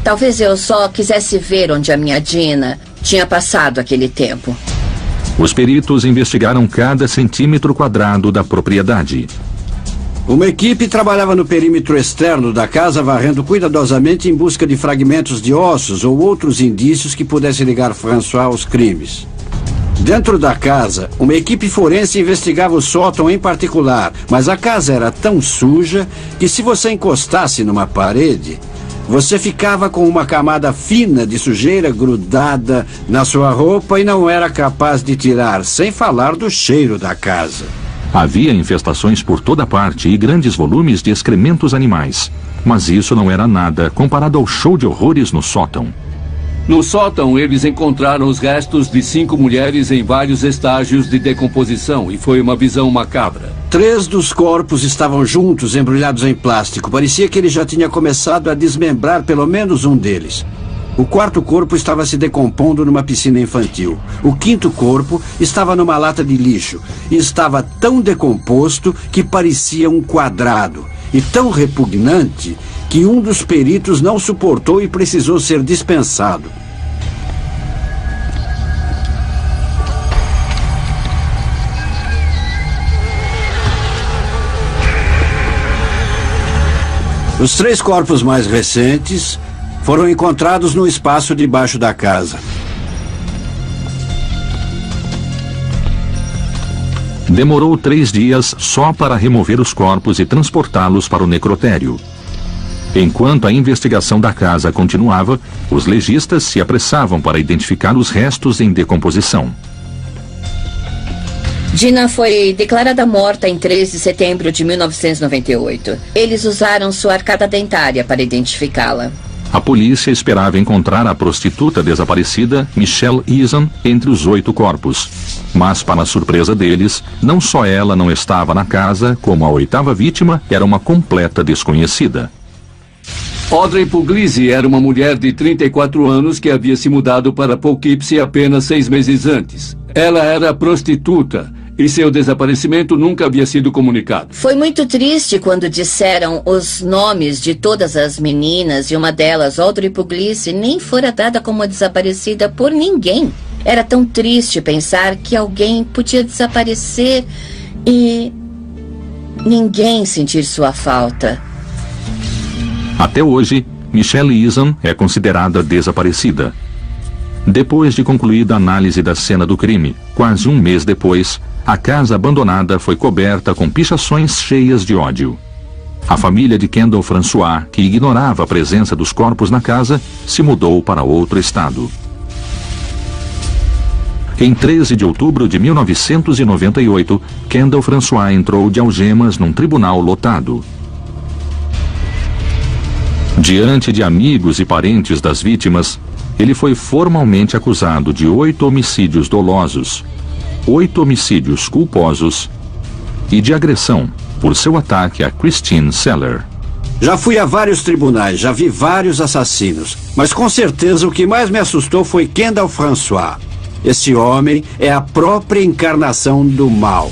talvez eu só quisesse ver onde a minha Dina tinha passado aquele tempo. Os peritos investigaram cada centímetro quadrado da propriedade. Uma equipe trabalhava no perímetro externo da casa, varrendo cuidadosamente em busca de fragmentos de ossos ou outros indícios que pudessem ligar François aos crimes. Dentro da casa, uma equipe forense investigava o sótão em particular, mas a casa era tão suja que se você encostasse numa parede, você ficava com uma camada fina de sujeira grudada na sua roupa e não era capaz de tirar, sem falar do cheiro da casa. Havia infestações por toda parte e grandes volumes de excrementos animais, mas isso não era nada comparado ao show de horrores no sótão. No sótão, eles encontraram os restos de 5 mulheres em vários estágios de decomposição e foi uma visão macabra. 3 dos corpos estavam juntos, embrulhados em plástico. Parecia que ele já tinha começado a desmembrar pelo menos um deles. O 4º corpo estava se decompondo numa piscina infantil. O 5º corpo estava numa lata de lixo e estava tão decomposto que parecia um quadrado e tão repugnante que um dos peritos não suportou e precisou ser dispensado. Os 3 corpos mais recentes foram encontrados no espaço debaixo da casa. Demorou 3 dias só para remover os corpos e transportá-los para o necrotério. Enquanto a investigação da casa continuava, os legistas se apressavam para identificar os restos em decomposição. Dina foi declarada morta em 3 de setembro de 1998. Eles usaram sua arcada dentária para identificá-la. A polícia esperava encontrar a prostituta desaparecida, Michelle Eason, entre os 8 corpos. Mas, para a surpresa deles, não só ela não estava na casa, como a 8ª vítima era uma completa desconhecida. Audrey Puglisi era uma mulher de 34 anos que havia se mudado para Poughkeepsie apenas 6 meses antes. Ela era prostituta e seu desaparecimento nunca havia sido comunicado. Foi muito triste quando disseram os nomes de todas as meninas e uma delas, Audrey Puglisi, nem fora dada como desaparecida por ninguém. Era tão triste pensar que alguém podia desaparecer e ninguém sentir sua falta. Até hoje, Michelle Eason é considerada desaparecida. Depois de concluída a análise da cena do crime, quase um mês depois, a casa abandonada foi coberta com pichações cheias de ódio. A família de Kendall François, que ignorava a presença dos corpos na casa, se mudou para outro estado. Em 13 de outubro de 1998, Kendall François entrou de algemas num tribunal lotado. Diante de amigos e parentes das vítimas, ele foi formalmente acusado de 8 homicídios dolosos, 8 homicídios culposos e de agressão por seu ataque a Christine Seller. Já fui a vários tribunais, já vi vários assassinos, mas com certeza o que mais me assustou foi Kendall François. Este homem é a própria encarnação do mal.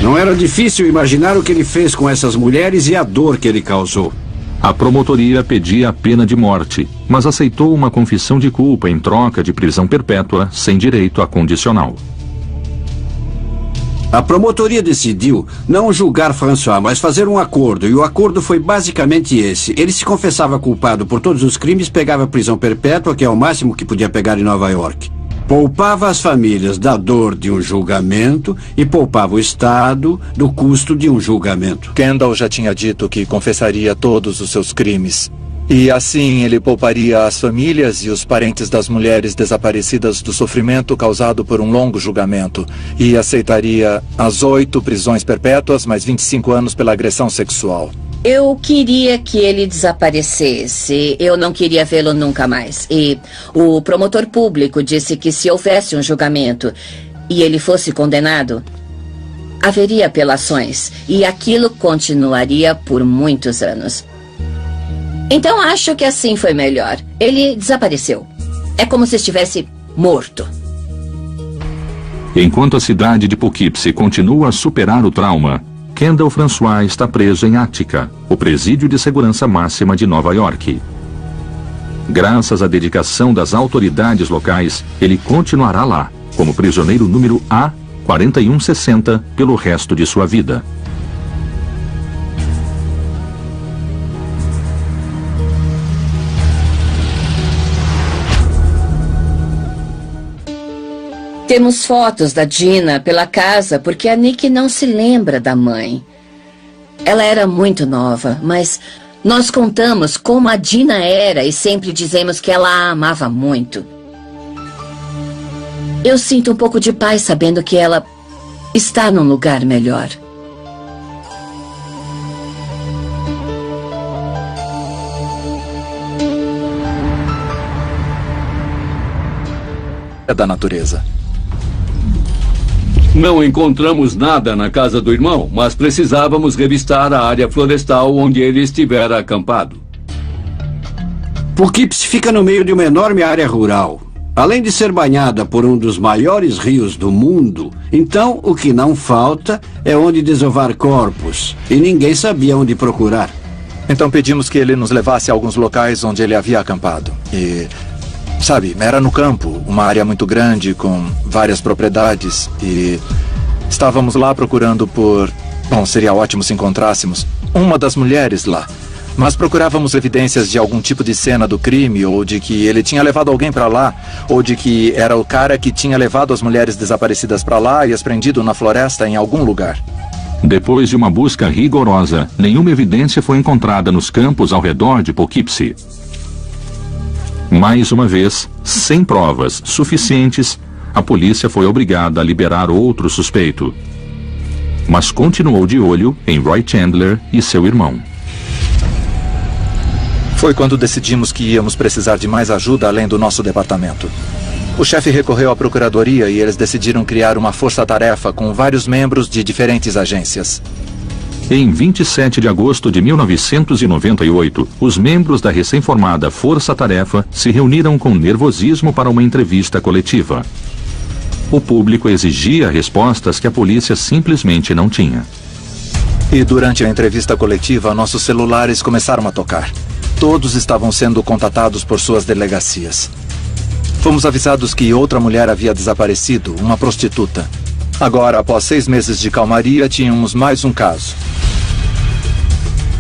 Não era difícil imaginar o que ele fez com essas mulheres e a dor que ele causou. A promotoria pedia a pena de morte, mas aceitou uma confissão de culpa em troca de prisão perpétua sem direito a condicional. A promotoria decidiu não julgar François, mas fazer um acordo, e o acordo foi basicamente esse. Ele se confessava culpado por todos os crimes, pegava prisão perpétua, que é o máximo que podia pegar em Nova York. Poupava as famílias da dor de um julgamento e poupava o Estado do custo de um julgamento. Kendall já tinha dito que confessaria todos os seus crimes. E assim ele pouparia as famílias e os parentes das mulheres desaparecidas do sofrimento causado por um longo julgamento. E aceitaria as 8 prisões perpétuas, mais 25 anos pela agressão sexual. Eu queria que ele desaparecesse. Eu não queria vê-lo nunca mais. E o promotor público disse que se houvesse um julgamento e ele fosse condenado, haveria apelações. E aquilo continuaria por muitos anos. Então acho que assim foi melhor. Ele desapareceu. É como se estivesse morto. Enquanto a cidade de Poughkeepsie continua a superar o trauma, Kendall François está preso em Attica, o presídio de segurança máxima de Nova York. Graças à dedicação das autoridades locais, ele continuará lá, como prisioneiro número A4160, pelo resto de sua vida. Temos fotos da Dina pela casa porque a Nick não se lembra da mãe. Ela era muito nova, mas nós contamos como a Dina era e sempre dizemos que ela a amava muito. Eu sinto um pouco de paz sabendo que ela está num lugar melhor. É da natureza. Não encontramos nada na casa do irmão, mas precisávamos revistar a área florestal onde ele estivera acampado. Poughkeepsie fica no meio de uma enorme área rural. Além de ser banhada por um dos maiores rios do mundo, então o que não falta é onde desovar corpos. E ninguém sabia onde procurar. Então pedimos que ele nos levasse a alguns locais onde ele havia acampado. E, sabe, era no campo, uma área muito grande com várias propriedades. E estávamos lá procurando por... Bom, seria ótimo se encontrássemos uma das mulheres lá. Mas procurávamos evidências de algum tipo de cena do crime, ou de que ele tinha levado alguém para lá, ou de que era o cara que tinha levado as mulheres desaparecidas para lá e as prendido na floresta em algum lugar. Depois de uma busca rigorosa, nenhuma evidência foi encontrada nos campos ao redor de Poughkeepsie. Mais uma vez, sem provas suficientes, a polícia foi obrigada a liberar outro suspeito. Mas continuou de olho em Roy Chandler e seu irmão. Foi quando decidimos que íamos precisar de mais ajuda além do nosso departamento. O chefe recorreu à procuradoria e eles decidiram criar uma força-tarefa com vários membros de diferentes agências. Em 27 de agosto de 1998, os membros da recém-formada Força Tarefa se reuniram com nervosismo para uma entrevista coletiva. O público exigia respostas que a polícia simplesmente não tinha. E durante a entrevista coletiva, nossos celulares começaram a tocar. Todos estavam sendo contatados por suas delegacias. Fomos avisados que outra mulher havia desaparecido, uma prostituta. Agora, após 6 meses de calmaria, tínhamos mais um caso.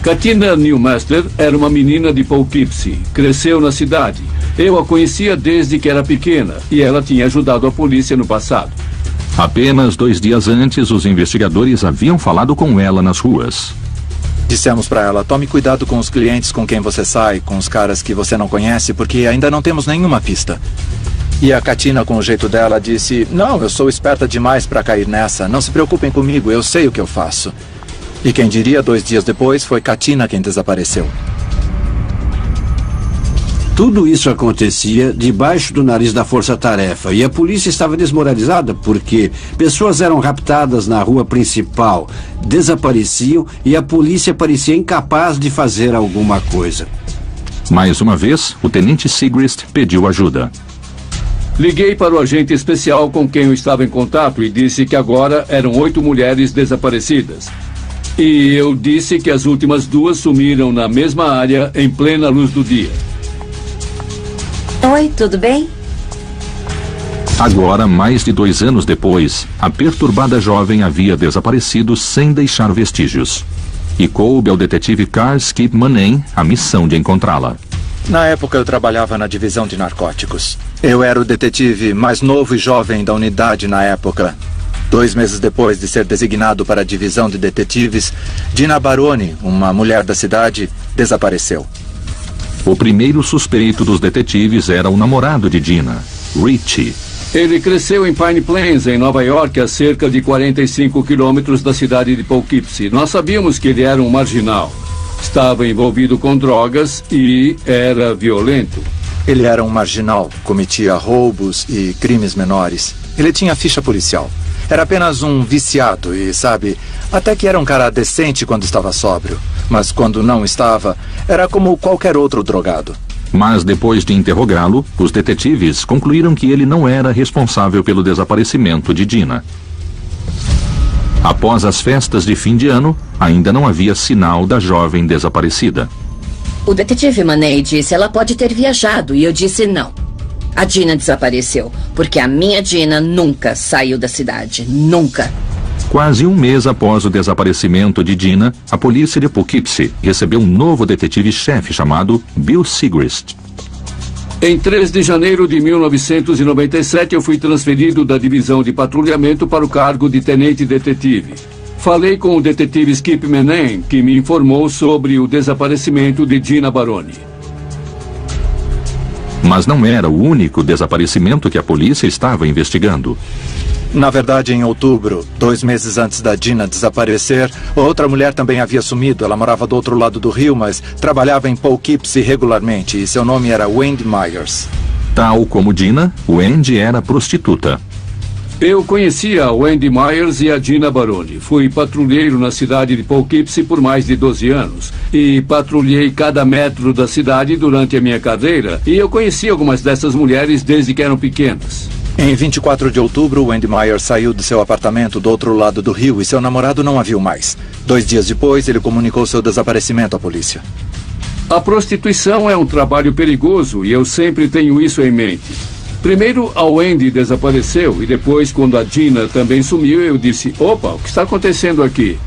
Katina Newmaster era uma menina de Poughkeepsie. Cresceu na cidade. Eu a conhecia desde que era pequena e ela tinha ajudado a polícia no passado. Apenas 2 dias antes, os investigadores haviam falado com ela nas ruas. Dissemos para ela, tome cuidado com os clientes com quem você sai, com os caras que você não conhece, porque ainda não temos nenhuma pista. E a Katina, com o jeito dela, disse, não, eu sou esperta demais para cair nessa, não se preocupem comigo, eu sei o que eu faço. E quem diria, 2 dias depois, foi Katina quem desapareceu. Tudo isso acontecia debaixo do nariz da força-tarefa e a polícia estava desmoralizada porque pessoas eram raptadas na rua principal, desapareciam e a polícia parecia incapaz de fazer alguma coisa. Mais uma vez, o tenente Sigrist pediu ajuda. Liguei para o agente especial com quem eu estava em contato e disse que agora eram 8 mulheres desaparecidas. E eu disse que as últimas 2 sumiram na mesma área em plena luz do dia. Oi, tudo bem? Agora, mais de 2 anos depois, a perturbada jovem havia desaparecido sem deixar vestígios. E coube ao detetive Carl Skip Manning a missão de encontrá-la. Na época eu trabalhava na divisão de narcóticos. Eu era o detetive mais novo e jovem da unidade na época. 2 meses depois de ser designado para a divisão de detetives, Dina Baroni, uma mulher da cidade, desapareceu. O primeiro suspeito dos detetives era o namorado de Dina, Richie. Ele cresceu em Pine Plains, em Nova York, a cerca de 45 quilômetros da cidade de Poughkeepsie. Nós sabíamos que ele era um marginal. Estava envolvido com drogas e era violento. Ele era um marginal, cometia roubos e crimes menores. Ele tinha ficha policial. Era apenas um viciado e, sabe, até que era um cara decente quando estava sóbrio. Mas quando não estava, era como qualquer outro drogado. Mas depois de interrogá-lo, os detetives concluíram que ele não era responsável pelo desaparecimento de Dina. Após as festas de fim de ano, ainda não havia sinal da jovem desaparecida. O detetive Manning disse ela pode ter viajado e eu disse não. A Dina desapareceu, porque a minha Dina nunca saiu da cidade. Nunca. Quase 1 mês após o desaparecimento de Dina, a polícia de Poughkeepsie recebeu um novo detetive-chefe chamado Bill Sigrist. Em 3 de janeiro de 1997, eu fui transferido da divisão de patrulhamento para o cargo de tenente detetive. Falei com o detetive Skip Manning, que me informou sobre o desaparecimento de Dina Baroni. Mas não era o único desaparecimento que a polícia estava investigando. Na verdade, em outubro, 2 meses antes da Dina desaparecer, outra mulher também havia sumido. Ela morava do outro lado do rio, mas trabalhava em Poughkeepsie regularmente e seu nome era Wendy Myers. Tal como Dina, Wendy era prostituta. Eu conhecia a Wendy Myers e a Dina Baroni. Fui patrulheiro na cidade de Poughkeepsie por mais de 12 anos. E patrulhei cada metro da cidade durante a minha carreira. E eu conheci algumas dessas mulheres desde que eram pequenas. Em 24 de outubro, Wendy Myers saiu de seu apartamento do outro lado do rio e seu namorado não a viu mais. 2 dias depois, ele comunicou seu desaparecimento à polícia. A prostituição é um trabalho perigoso e eu sempre tenho isso em mente. Primeiro, a Wendy desapareceu e depois, quando a Dina também sumiu, eu disse, opa, o que está acontecendo aqui?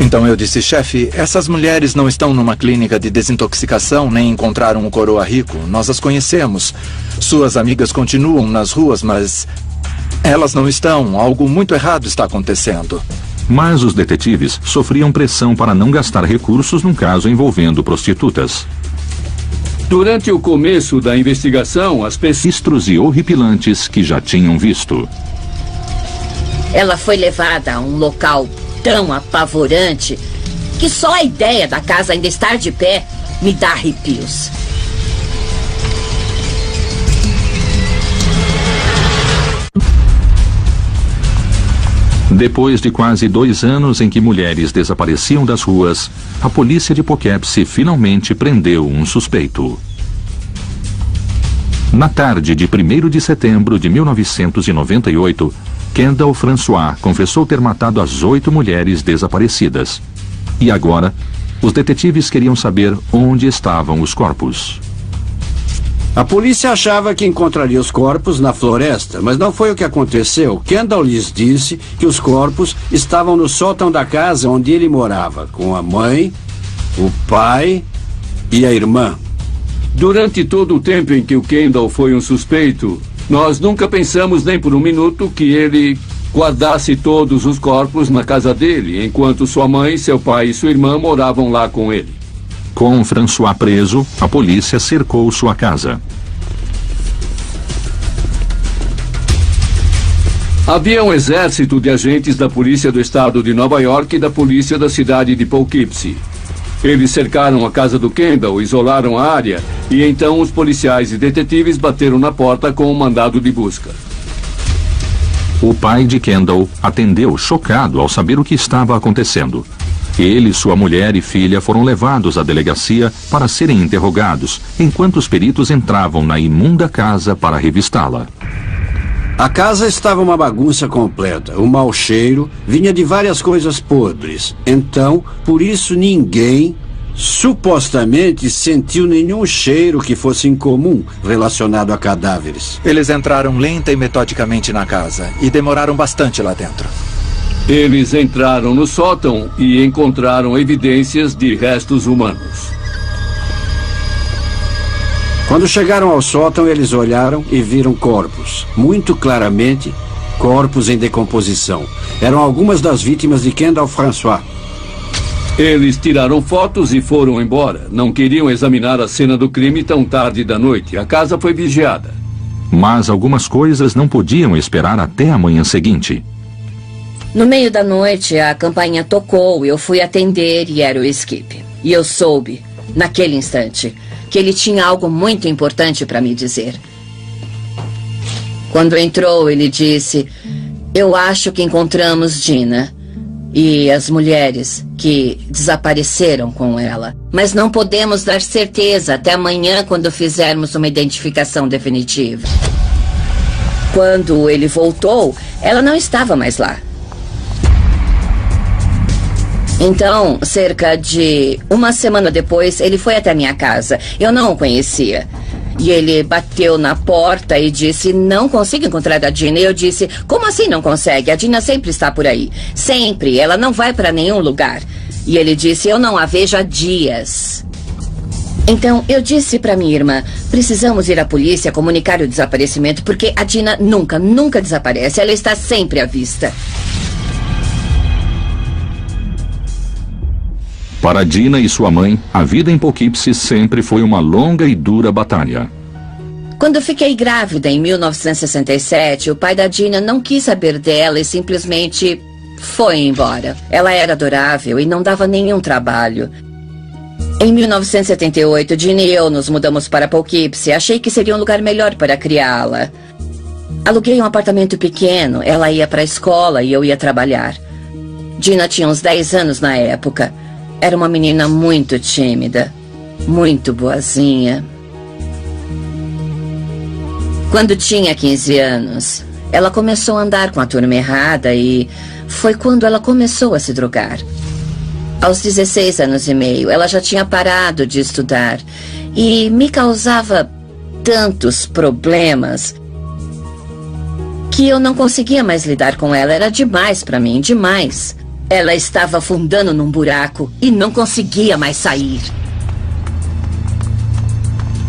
Então eu disse, chefe, essas mulheres não estão numa clínica de desintoxicação nem encontraram um coroa rico. Nós as conhecemos. Suas amigas continuam nas ruas, mas elas não estão. Algo muito errado está acontecendo. Mas os detetives sofriam pressão para não gastar recursos num caso envolvendo prostitutas. Durante o começo da investigação, as pessoas... Registros e horripilantes que já tinham visto. Ela foi levada a um local tão apavorante que só a ideia da casa ainda estar de pé me dá arrepios. Depois de quase 2 anos em que mulheres desapareciam das ruas, a polícia de Poughkeepsie finalmente prendeu um suspeito. Na tarde de 1º de setembro de 1998, Kendall François confessou ter matado as 8 mulheres desaparecidas. E agora, os detetives queriam saber onde estavam os corpos. A polícia achava que encontraria os corpos na floresta, mas não foi o que aconteceu. Kendall lhes disse que os corpos estavam no sótão da casa onde ele morava, com a mãe, o pai e a irmã. Durante todo o tempo em que o Kendall foi um suspeito, nós nunca pensamos nem por um minuto que ele guardasse todos os corpos na casa dele, enquanto sua mãe, seu pai e sua irmã moravam lá com ele. Com François preso, a polícia cercou sua casa. Havia um exército de agentes da polícia do estado de Nova York e da polícia da cidade de Poughkeepsie. Eles cercaram a casa do Kendall, isolaram a área e então os policiais e detetives bateram na porta com um mandado de busca. O pai de Kendall atendeu chocado ao saber o que estava acontecendo. Ele, sua mulher e filha foram levados à delegacia para serem interrogados, enquanto os peritos entravam na imunda casa para revistá-la. A casa estava uma bagunça completa. O mau cheiro vinha de várias coisas podres. Então, por isso ninguém, supostamente, sentiu nenhum cheiro que fosse incomum relacionado a cadáveres. Eles entraram lenta e metodicamente na casa e demoraram bastante lá dentro. Eles entraram no sótão e encontraram evidências de restos humanos. Quando chegaram ao sótão, eles olharam e viram corpos. Muito claramente, corpos em decomposição. Eram algumas das vítimas de Kendall François. Eles tiraram fotos e foram embora. Não queriam examinar a cena do crime tão tarde da noite. A casa foi vigiada. Mas algumas coisas não podiam esperar até a manhã seguinte. No meio da noite, a campainha tocou, eu fui atender e era o Skip. E eu soube, naquele instante, que ele tinha algo muito importante para me dizer. Quando entrou, ele disse: "Eu acho que encontramos Dina e as mulheres que desapareceram com ela. Mas não podemos dar certeza até amanhã quando fizermos uma identificação definitiva." Quando ele voltou, ela não estava mais lá. Então, cerca de uma semana depois, ele foi até minha casa. Eu não o conhecia. E ele bateu na porta e disse: "Não consigo encontrar a Dina." E eu disse: "Como assim não consegue? A Dina sempre está por aí. Sempre. Ela não vai para nenhum lugar." E ele disse: "Eu não a vejo há dias." Então, eu disse para minha irmã: "Precisamos ir à polícia comunicar o desaparecimento, porque a Dina nunca desaparece. Ela está sempre à vista." Para Dina e sua mãe, a vida em Poughkeepsie sempre foi uma longa e dura batalha. Quando fiquei grávida em 1967, o pai da Dina não quis saber dela e simplesmente foi embora. Ela era adorável e não dava nenhum trabalho. Em 1978, Dina e eu nos mudamos para Poughkeepsie. Achei que seria um lugar melhor para criá-la. Aluguei um apartamento pequeno, ela ia para a escola e eu ia trabalhar. Dina tinha uns 10 anos na época. Era uma menina muito tímida, muito boazinha. Quando tinha 15 anos, ela começou a andar com a turma errada e foi quando ela começou a se drogar. Aos 16 anos e meio, ela já tinha parado de estudar e me causava tantos problemas que eu não conseguia mais lidar com ela. Era demais para mim, demais. Ela estava afundando num buraco e não conseguia mais sair.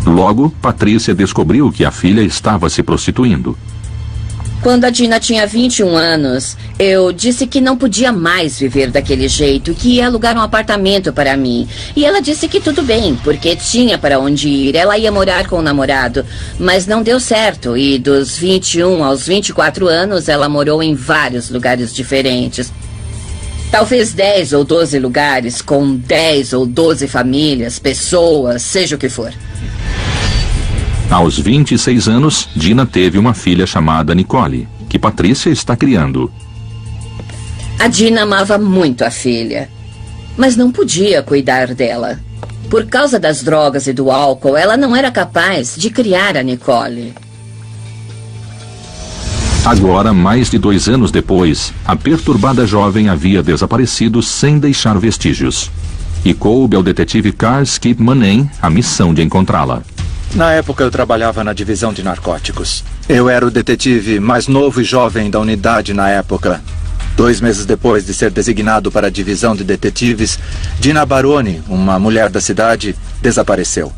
Logo, Patrícia descobriu que a filha estava se prostituindo. Quando a Dina tinha 21 anos, eu disse que não podia mais viver daquele jeito, que ia alugar um apartamento para mim. E ela disse que tudo bem, porque tinha para onde ir. Ela ia morar com o namorado, mas não deu certo. E dos 21 aos 24 anos, ela morou em vários lugares diferentes. Talvez 10 ou 12 lugares, com 10 ou 12 famílias, pessoas, seja o que for. Aos 26 anos, Dina teve uma filha chamada Nicole, que Patrícia está criando. A Dina amava muito a filha, mas não podia cuidar dela. Por causa das drogas e do álcool, ela não era capaz de criar a Nicole. Agora, mais de 2 anos depois, a perturbada jovem havia desaparecido sem deixar vestígios. E coube ao detetive Carl Skip Manning a missão de encontrá-la. Na época eu trabalhava na divisão de narcóticos. Eu era o detetive mais novo e jovem da unidade na época. 2 meses depois de ser designado para a divisão de detetives, Dina Baroni, uma mulher da cidade, desapareceu.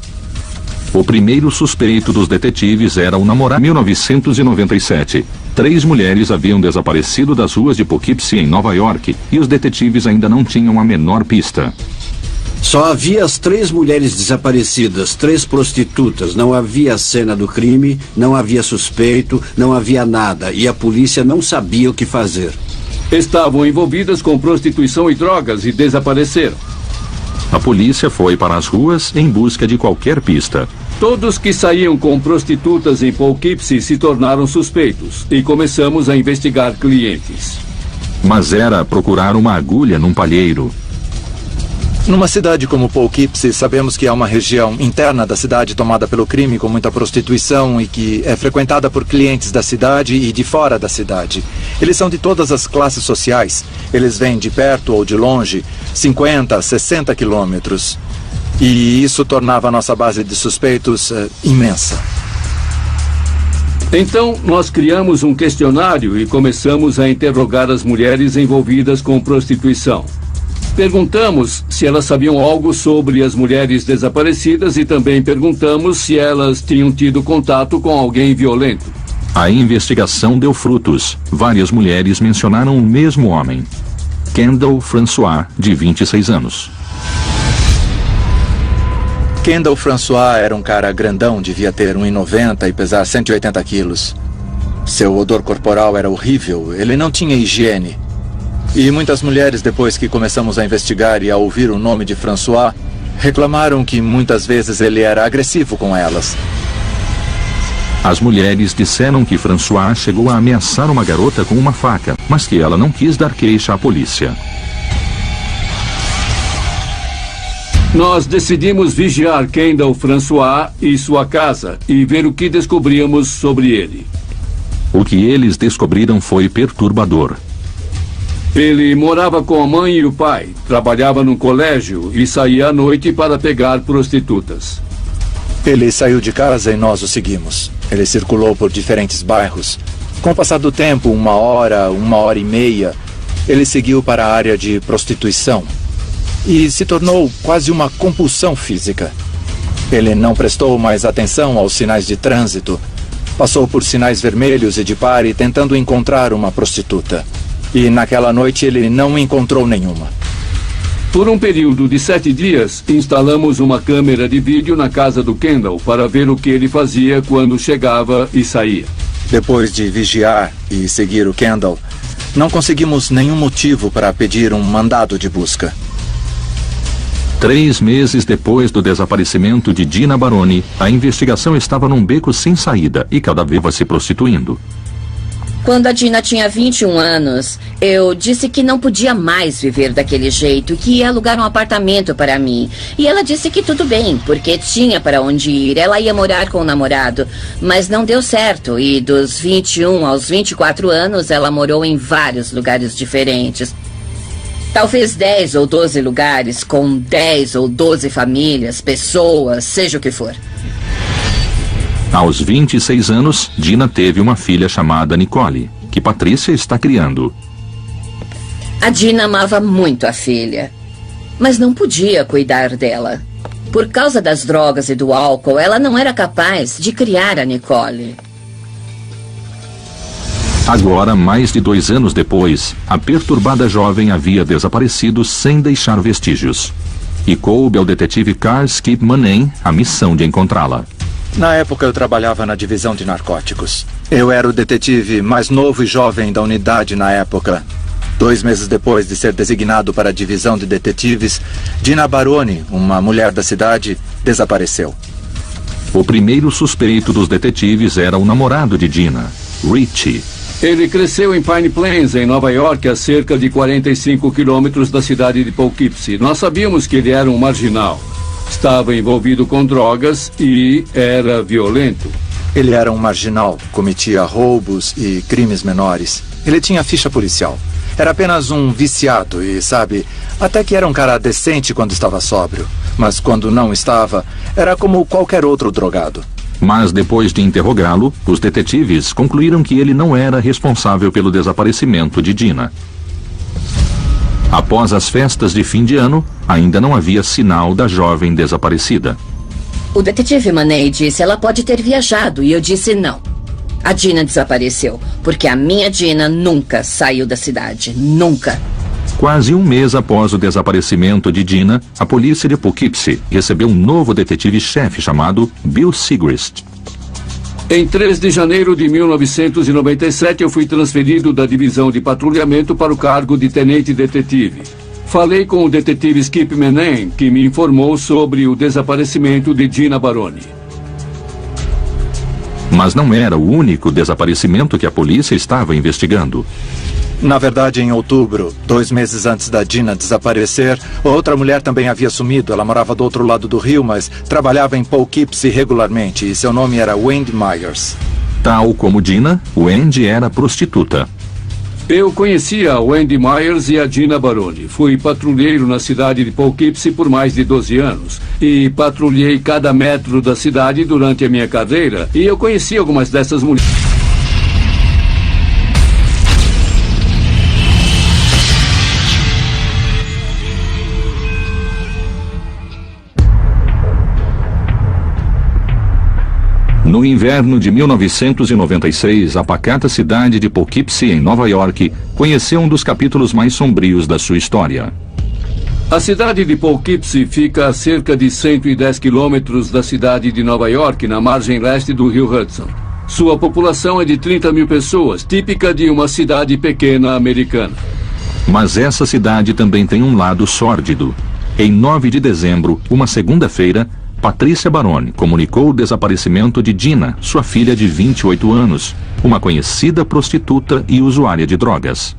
O primeiro suspeito dos detetives era o namorado. Em 1997, 3 mulheres haviam desaparecido das ruas de Poughkeepsie, em Nova York, e os detetives ainda não tinham a menor pista. Só havia as 3 mulheres desaparecidas, 3 prostitutas. Não havia cena do crime, não havia suspeito, não havia nada. E a polícia não sabia o que fazer. Estavam envolvidas com prostituição e drogas e desapareceram. A polícia foi para as ruas em busca de qualquer pista. Todos que saíam com prostitutas em Poughkeepsie se tornaram suspeitos e começamos a investigar clientes. Mas era procurar uma agulha num palheiro. Numa cidade como Poughkeepsie, sabemos que é uma região interna da cidade tomada pelo crime, com muita prostituição e que é frequentada por clientes da cidade e de fora da cidade. Eles são de todas as classes sociais. Eles vêm de perto ou de longe, 50, 60 quilômetros. E isso tornava a nossa base de suspeitos imensa. Então, nós criamos um questionário e começamos a interrogar as mulheres envolvidas com prostituição. Perguntamos se elas sabiam algo sobre as mulheres desaparecidas e também perguntamos se elas tinham tido contato com alguém violento. A investigação deu frutos. Várias mulheres mencionaram o mesmo homem. Kendall François, de 26 anos. Kendall François era um cara grandão, devia ter 1,90 e pesar 180 quilos. Seu odor corporal era horrível, ele não tinha higiene. E muitas mulheres, depois que começamos a investigar e a ouvir o nome de François, reclamaram que muitas vezes ele era agressivo com elas. As mulheres disseram que François chegou a ameaçar uma garota com uma faca, mas que ela não quis dar queixa à polícia. Nós decidimos vigiar Kendall François e sua casa e ver o que descobríamos sobre ele. O que eles descobriram foi perturbador. Ele morava com a mãe e o pai, trabalhava num colégio e saía à noite para pegar prostitutas. Ele saiu de casa e nós o seguimos. Ele circulou por diferentes bairros. Com o passar do tempo, 1 hora, 1h30, ele seguiu para a área de prostituição. E se tornou quase uma compulsão física. Ele não prestou mais atenção aos sinais de trânsito. Passou por sinais vermelhos e de pare tentando encontrar uma prostituta. E naquela noite ele não encontrou nenhuma. Por um período de 7 dias, instalamos uma câmera de vídeo na casa do Kendall para ver o que ele fazia quando chegava e saía. Depois de vigiar e seguir o Kendall, não conseguimos nenhum motivo para pedir um mandado de busca. 3 meses depois do desaparecimento de Dina Baroni, a investigação estava num beco sem saída e cada vez se prostituindo. Quando a Dina tinha 21 anos, eu disse que não podia mais viver daquele jeito, que ia alugar um apartamento para mim. E ela disse que tudo bem, porque tinha para onde ir. Ela ia morar com o namorado, mas não deu certo. E dos 21 aos 24 anos, ela morou em vários lugares diferentes. Talvez 10 ou 12 lugares, com 10 ou 12 famílias, pessoas, seja o que for. Aos 26 anos, Dina teve uma filha chamada Nicole, que Patrícia está criando. A Dina amava muito a filha, mas não podia cuidar dela. Por causa das drogas e do álcool, ela não era capaz de criar a Nicole. Agora, mais de 2 anos depois, a perturbada jovem havia desaparecido sem deixar vestígios. E coube ao detetive Carl Skip Manen a missão de encontrá-la. Na época eu trabalhava na divisão de narcóticos. Eu era o detetive mais novo e jovem da unidade na época. 2 meses depois de ser designado para a divisão de detetives, Dina Baroni, uma mulher da cidade, desapareceu. O primeiro suspeito dos detetives era o namorado de Dina, Richie. Ele cresceu em Pine Plains, em Nova York, a cerca de 45 quilômetros da cidade de Poughkeepsie. Nós sabíamos que ele era um marginal. Estava envolvido com drogas e era violento. Ele era um marginal, cometia roubos e crimes menores. Ele tinha ficha policial. Era apenas um viciado e, sabe, até que era um cara decente quando estava sóbrio. Mas quando não estava, era como qualquer outro drogado. Mas depois de interrogá-lo, os detetives concluíram que ele não era responsável pelo desaparecimento de Dina. Após as festas de fim de ano, ainda não havia sinal da jovem desaparecida. O detetive Manei disse ela pode ter viajado e eu disse não. A Dina desapareceu, porque a minha Dina nunca saiu da cidade. Nunca. Quase um mês após o desaparecimento de Dina, a polícia de Poughkeepsie recebeu um novo detetive-chefe chamado Bill Sigrist. Em 3 de janeiro de 1997, eu fui transferido da divisão de patrulhamento para o cargo de tenente detetive. Falei com o detetive Skip Menem, que me informou sobre o desaparecimento de Dina Baroni. Mas não era o único desaparecimento que a polícia estava investigando. Na verdade, em outubro, 2 meses antes da Dina desaparecer, outra mulher também havia sumido. Ela morava do outro lado do rio, mas trabalhava em Poughkeepsie regularmente e seu nome era Wendy Myers. Tal como Dina, Wendy era prostituta. Eu conhecia a Wendy Myers e a Dina Baroni. Fui patrulheiro na cidade de Poughkeepsie por mais de 12 anos. E patrulhei cada metro da cidade durante a minha carreira. E eu conheci algumas dessas mulheres. No inverno de 1996, a pacata cidade de Poughkeepsie, em Nova York, conheceu um dos capítulos mais sombrios da sua história. A cidade de Poughkeepsie fica a cerca de 110 quilômetros da cidade de Nova York, na margem leste do rio Hudson. Sua população é de 30 mil pessoas, típica de uma cidade pequena americana. Mas essa cidade também tem um lado sórdido. Em 9 de dezembro, uma segunda-feira, Patrícia Baroni comunicou o desaparecimento de Dina, sua filha de 28 anos, uma conhecida prostituta e usuária de drogas.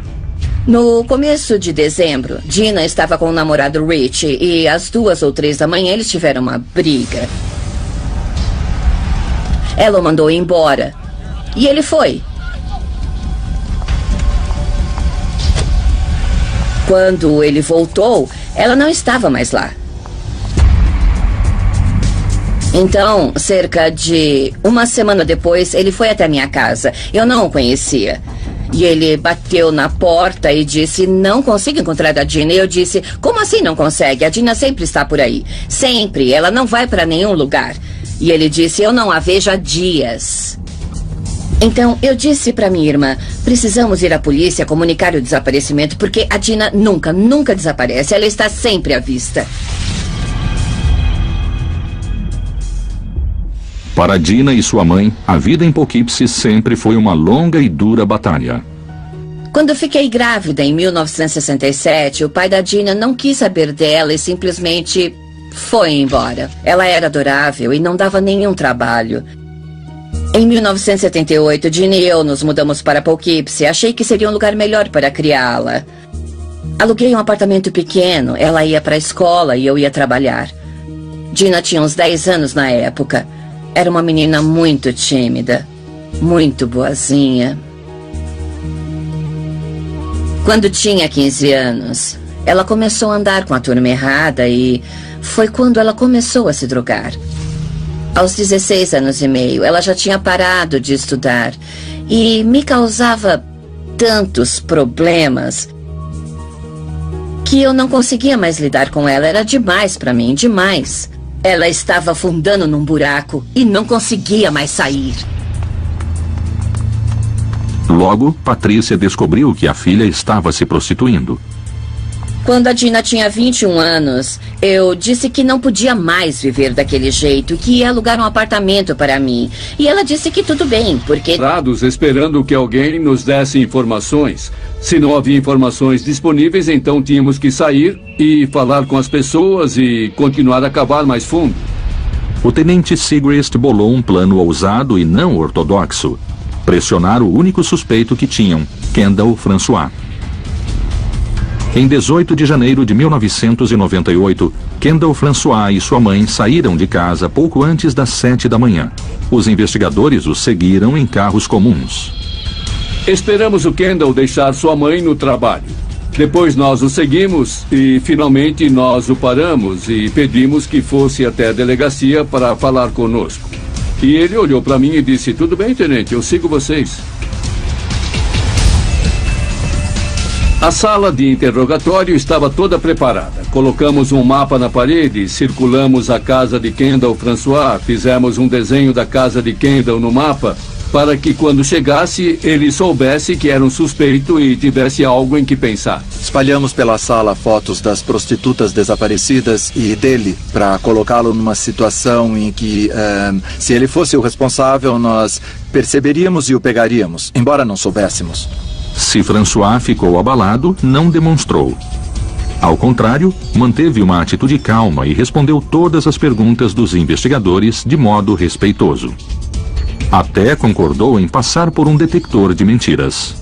No começo de dezembro, Dina estava com o namorado Rich e às 2 ou 3 da manhã eles tiveram uma briga. Ela o mandou embora e ele foi. Quando ele voltou, ela não estava mais lá. Então, cerca de uma semana depois, ele foi até minha casa. Eu não o conhecia. E ele bateu na porta e disse, não consigo encontrar a Dina. E eu disse, como assim não consegue? A Dina sempre está por aí. Sempre. Ela não vai para nenhum lugar. E ele disse, eu não a vejo há dias. Então, eu disse para minha irmã, precisamos ir à polícia comunicar o desaparecimento, porque a Dina nunca desaparece. Ela está sempre à vista. Para Dina e sua mãe, a vida em Poughkeepsie sempre foi uma longa e dura batalha. Quando fiquei grávida em 1967, o pai da Dina não quis saber dela e simplesmente foi embora. Ela era adorável e não dava nenhum trabalho. Em 1978, Dina e eu nos mudamos para Poughkeepsie. Achei que seria um lugar melhor para criá-la. Aluguei um apartamento pequeno, ela ia para a escola e eu ia trabalhar. Dina tinha uns 10 anos na época. Era uma menina muito tímida, muito boazinha. Quando tinha 15 anos, ela começou a andar com a turma errada e foi quando ela começou a se drogar. Aos 16 anos e meio, ela já tinha parado de estudar e me causava tantos problemas que eu não conseguia mais lidar com ela. Era demais para mim, demais. Ela estava afundando num buraco e não conseguia mais sair. Logo, Patrícia descobriu que a filha estava se prostituindo. Quando a Dina tinha 21 anos, eu disse que não podia mais viver daquele jeito, que ia alugar um apartamento para mim. E ela disse que tudo bem, porque... Esperando que alguém nos desse informações. Se não havia informações disponíveis, então tínhamos que sair e falar com as pessoas e continuar a cavar mais fundo. O tenente Sigrist bolou um plano ousado e não ortodoxo. Pressionar o único suspeito que tinham, Kendall François. Em 18 de janeiro de 1998, Kendall François e sua mãe saíram de casa pouco antes das 7 da manhã. Os investigadores os seguiram em carros comuns. Esperamos o Kendall deixar sua mãe no trabalho. Depois nós o seguimos e finalmente nós o paramos e pedimos que fosse até a delegacia para falar conosco. E ele olhou para mim e disse: "Tudo bem, tenente, eu sigo vocês." A sala de interrogatório estava toda preparada. Colocamos um mapa na parede, circulamos a casa de Kendall François, fizemos um desenho da casa de Kendall no mapa, para que quando chegasse, ele soubesse que era um suspeito e tivesse algo em que pensar. Espalhamos pela sala fotos das prostitutas desaparecidas e dele, para colocá-lo numa situação em que, se ele fosse o responsável, nós perceberíamos e o pegaríamos, embora não soubéssemos. Se François ficou abalado, não demonstrou. Ao contrário, manteve uma atitude calma e respondeu todas as perguntas dos investigadores de modo respeitoso. Até concordou em passar por um detector de mentiras.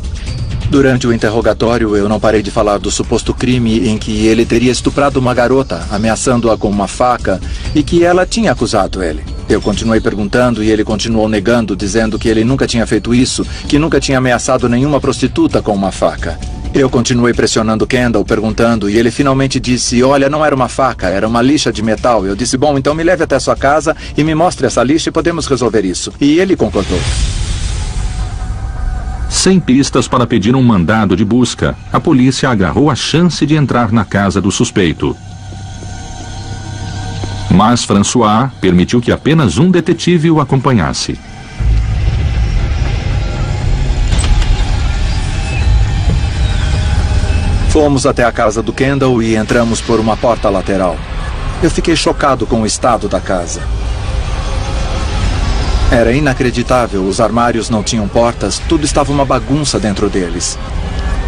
Durante o interrogatório, eu não parei de falar do suposto crime em que ele teria estuprado uma garota, ameaçando-a com uma faca, e que ela tinha acusado ele. Eu continuei perguntando e ele continuou negando, dizendo que ele nunca tinha feito isso, que nunca tinha ameaçado nenhuma prostituta com uma faca. Eu continuei pressionando Kendall, perguntando, e ele finalmente disse: "Olha, não era uma faca, era uma lixa de metal." Eu disse: "Bom, então me leve até sua casa e me mostre essa lixa e podemos resolver isso." E ele concordou. Sem pistas para pedir um mandado de busca, a polícia agarrou a chance de entrar na casa do suspeito. Mas François permitiu que apenas um detetive o acompanhasse. Fomos até a casa do Kendall e entramos por uma porta lateral. Eu fiquei chocado com o estado da casa. Era inacreditável, os armários não tinham portas, tudo estava uma bagunça dentro deles.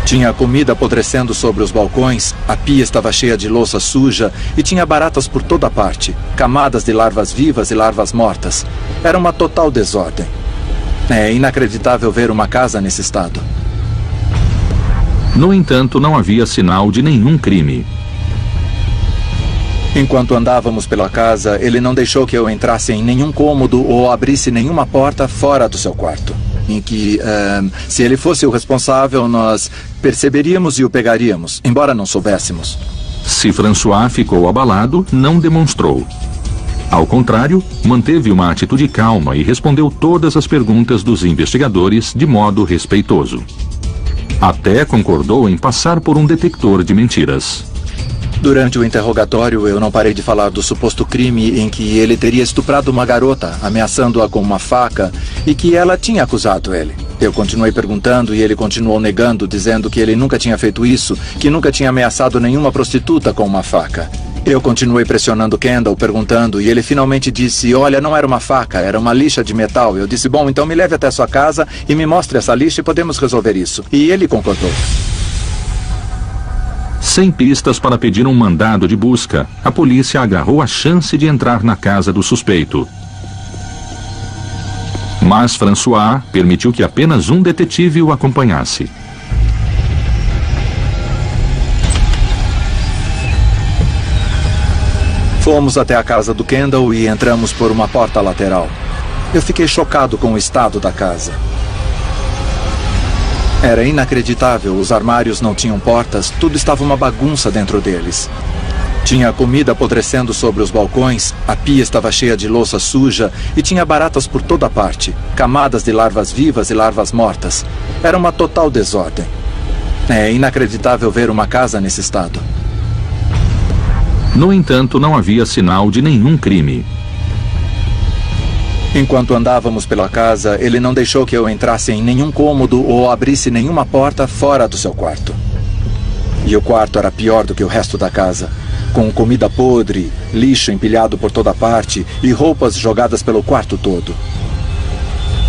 Tinha comida apodrecendo sobre os balcões, a pia estava cheia de louça suja e tinha baratas por toda parte, camadas de larvas vivas e larvas mortas. Era uma total desordem. É inacreditável ver uma casa nesse estado. No entanto, não havia sinal de nenhum crime. Enquanto andávamos pela casa, ele não deixou que eu entrasse em nenhum cômodo ou abrisse nenhuma porta fora do seu quarto. Em que, se ele fosse o responsável, nós perceberíamos e o pegaríamos, embora não soubéssemos. Se François ficou abalado, não demonstrou. Ao contrário, manteve uma atitude calma e respondeu todas as perguntas dos investigadores de modo respeitoso. Até concordou em passar por um detector de mentiras. Durante o interrogatório, eu não parei de falar do suposto crime em que ele teria estuprado uma garota, ameaçando-a com uma faca, e que ela tinha acusado ele. Eu continuei perguntando e ele continuou negando, dizendo que ele nunca tinha feito isso, que nunca tinha ameaçado nenhuma prostituta com uma faca. Eu continuei pressionando Kendall, perguntando, e ele finalmente disse: "Olha, não era uma faca, era uma lixa de metal." Eu disse: "Bom, então me leve até sua casa e me mostre essa lixa e podemos resolver isso." E ele concordou. Sem pistas para pedir um mandado de busca, a polícia agarrou a chance de entrar na casa do suspeito. Mas François permitiu que apenas um detetive o acompanhasse. Fomos até a casa do Kendall e entramos por uma porta lateral. Eu fiquei chocado com o estado da casa. Era inacreditável, os armários não tinham portas, tudo estava uma bagunça dentro deles. Tinha comida apodrecendo sobre os balcões, a pia estava cheia de louça suja e tinha baratas por toda parte, camadas de larvas vivas e larvas mortas. Era uma total desordem. É inacreditável ver uma casa nesse estado. No entanto, não havia sinal de nenhum crime. Enquanto andávamos pela casa, ele não deixou que eu entrasse em nenhum cômodo ou abrisse nenhuma porta fora do seu quarto. E o quarto era pior do que o resto da casa, com comida podre, lixo empilhado por toda parte e roupas jogadas pelo quarto todo.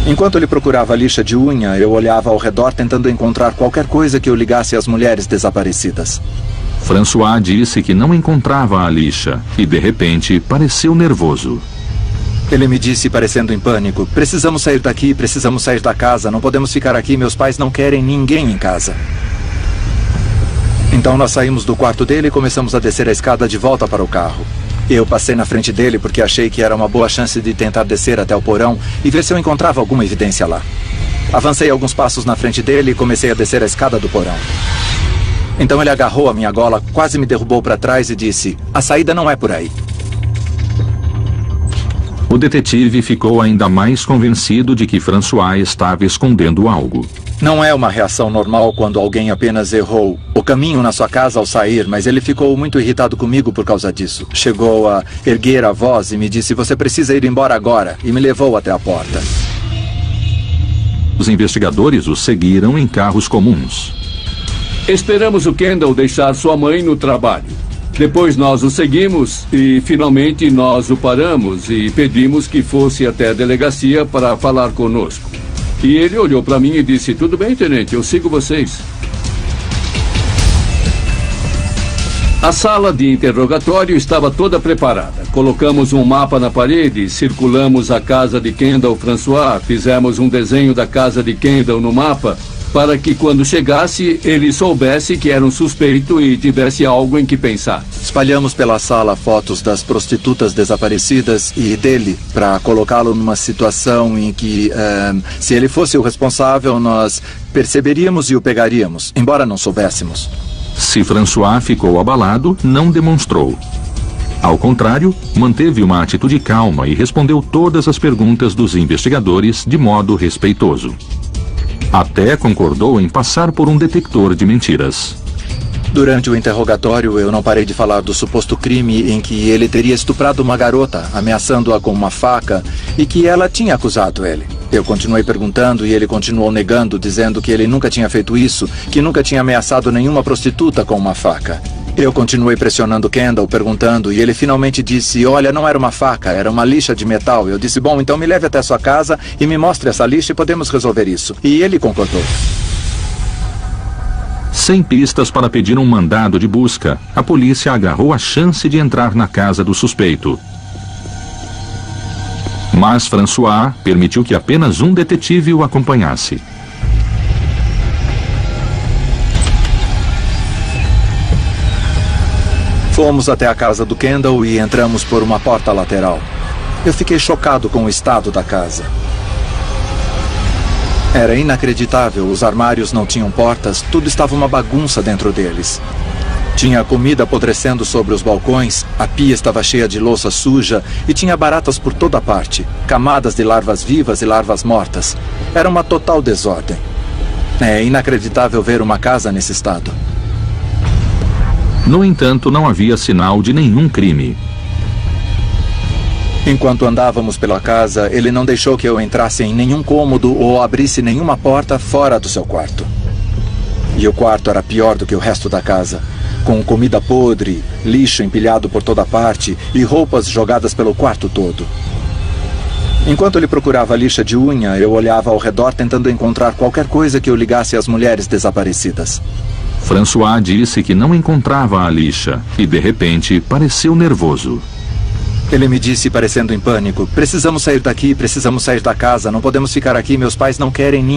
Enquanto ele procurava lixa de unha, eu olhava ao redor tentando encontrar qualquer coisa que o ligasse às mulheres desaparecidas. François disse que não encontrava a lixa e, de repente, pareceu nervoso. Ele me disse, parecendo em pânico: "Precisamos sair daqui, precisamos sair da casa, não podemos ficar aqui, meus pais não querem ninguém em casa." Então nós saímos do quarto dele e começamos a descer a escada de volta para o carro. Eu passei na frente dele porque achei que era uma boa chance de tentar descer até o porão e ver se eu encontrava alguma evidência lá. Avancei alguns passos na frente dele e comecei a descer a escada do porão. Então ele agarrou a minha gola, quase me derrubou para trás e disse: "A saída não é por aí." O detetive ficou ainda mais convencido de que François estava escondendo algo. Não é uma reação normal quando alguém apenas errou o caminho na sua casa ao sair, mas ele ficou muito irritado comigo por causa disso. Chegou a erguer a voz e me disse: "Você precisa ir embora agora", e me levou até a porta. Os investigadores o seguiram em carros comuns. Esperamos o Kendall deixar sua mãe no trabalho. Depois nós o seguimos e, finalmente, nós o paramos e pedimos que fosse até a delegacia para falar conosco. E ele olhou para mim e disse: "Tudo bem, tenente, eu sigo vocês." A sala de interrogatório estava toda preparada. Colocamos um mapa na parede, circulamos a casa de Kendall François, fizemos um desenho da casa de Kendall no mapa, para que quando chegasse, ele soubesse que era um suspeito e tivesse algo em que pensar. Espalhamos pela sala fotos das prostitutas desaparecidas e dele, para colocá-lo numa situação em que, se ele fosse o responsável, nós perceberíamos e o pegaríamos, embora não soubéssemos. Se François ficou abalado, não demonstrou. Ao contrário, manteve uma atitude calma e respondeu todas as perguntas dos investigadores de modo respeitoso. Até concordou em passar por um detector de mentiras. Durante o interrogatório, eu não parei de falar do suposto crime em que ele teria estuprado uma garota, ameaçando-a com uma faca, e que ela tinha acusado ele. Eu continuei perguntando e ele continuou negando, dizendo que ele nunca tinha feito isso, que nunca tinha ameaçado nenhuma prostituta com uma faca. Eu continuei pressionando Kendall, perguntando, e ele finalmente disse: "Olha, não era uma faca, era uma lixa de metal." Eu disse: "Bom, então me leve até sua casa e me mostre essa lixa e podemos resolver isso." E ele concordou. Sem pistas para pedir um mandado de busca, a polícia agarrou a chance de entrar na casa do suspeito. Mas François permitiu que apenas um detetive o acompanhasse. Fomos até a casa do Kendall e entramos por uma porta lateral. Eu fiquei chocado com o estado da casa. Era inacreditável, os armários não tinham portas, tudo estava uma bagunça dentro deles. Tinha comida apodrecendo sobre os balcões, a pia estava cheia de louça suja e tinha baratas por toda parte, camadas de larvas vivas e larvas mortas. Era uma total desordem. É inacreditável ver uma casa nesse estado. No entanto, não havia sinal de nenhum crime. Enquanto andávamos pela casa, ele não deixou que eu entrasse em nenhum cômodo ou abrisse nenhuma porta fora do seu quarto. E o quarto era pior do que o resto da casa, com comida podre, lixo empilhado por toda parte e roupas jogadas pelo quarto todo. Enquanto ele procurava lixa de unha, eu olhava ao redor tentando encontrar qualquer coisa que o ligasse às mulheres desaparecidas. François disse que não encontrava a lixa e, de repente, pareceu nervoso. Ele me disse, parecendo em pânico: "Precisamos sair daqui, precisamos sair da casa, não podemos ficar aqui, meus pais não querem ninguém."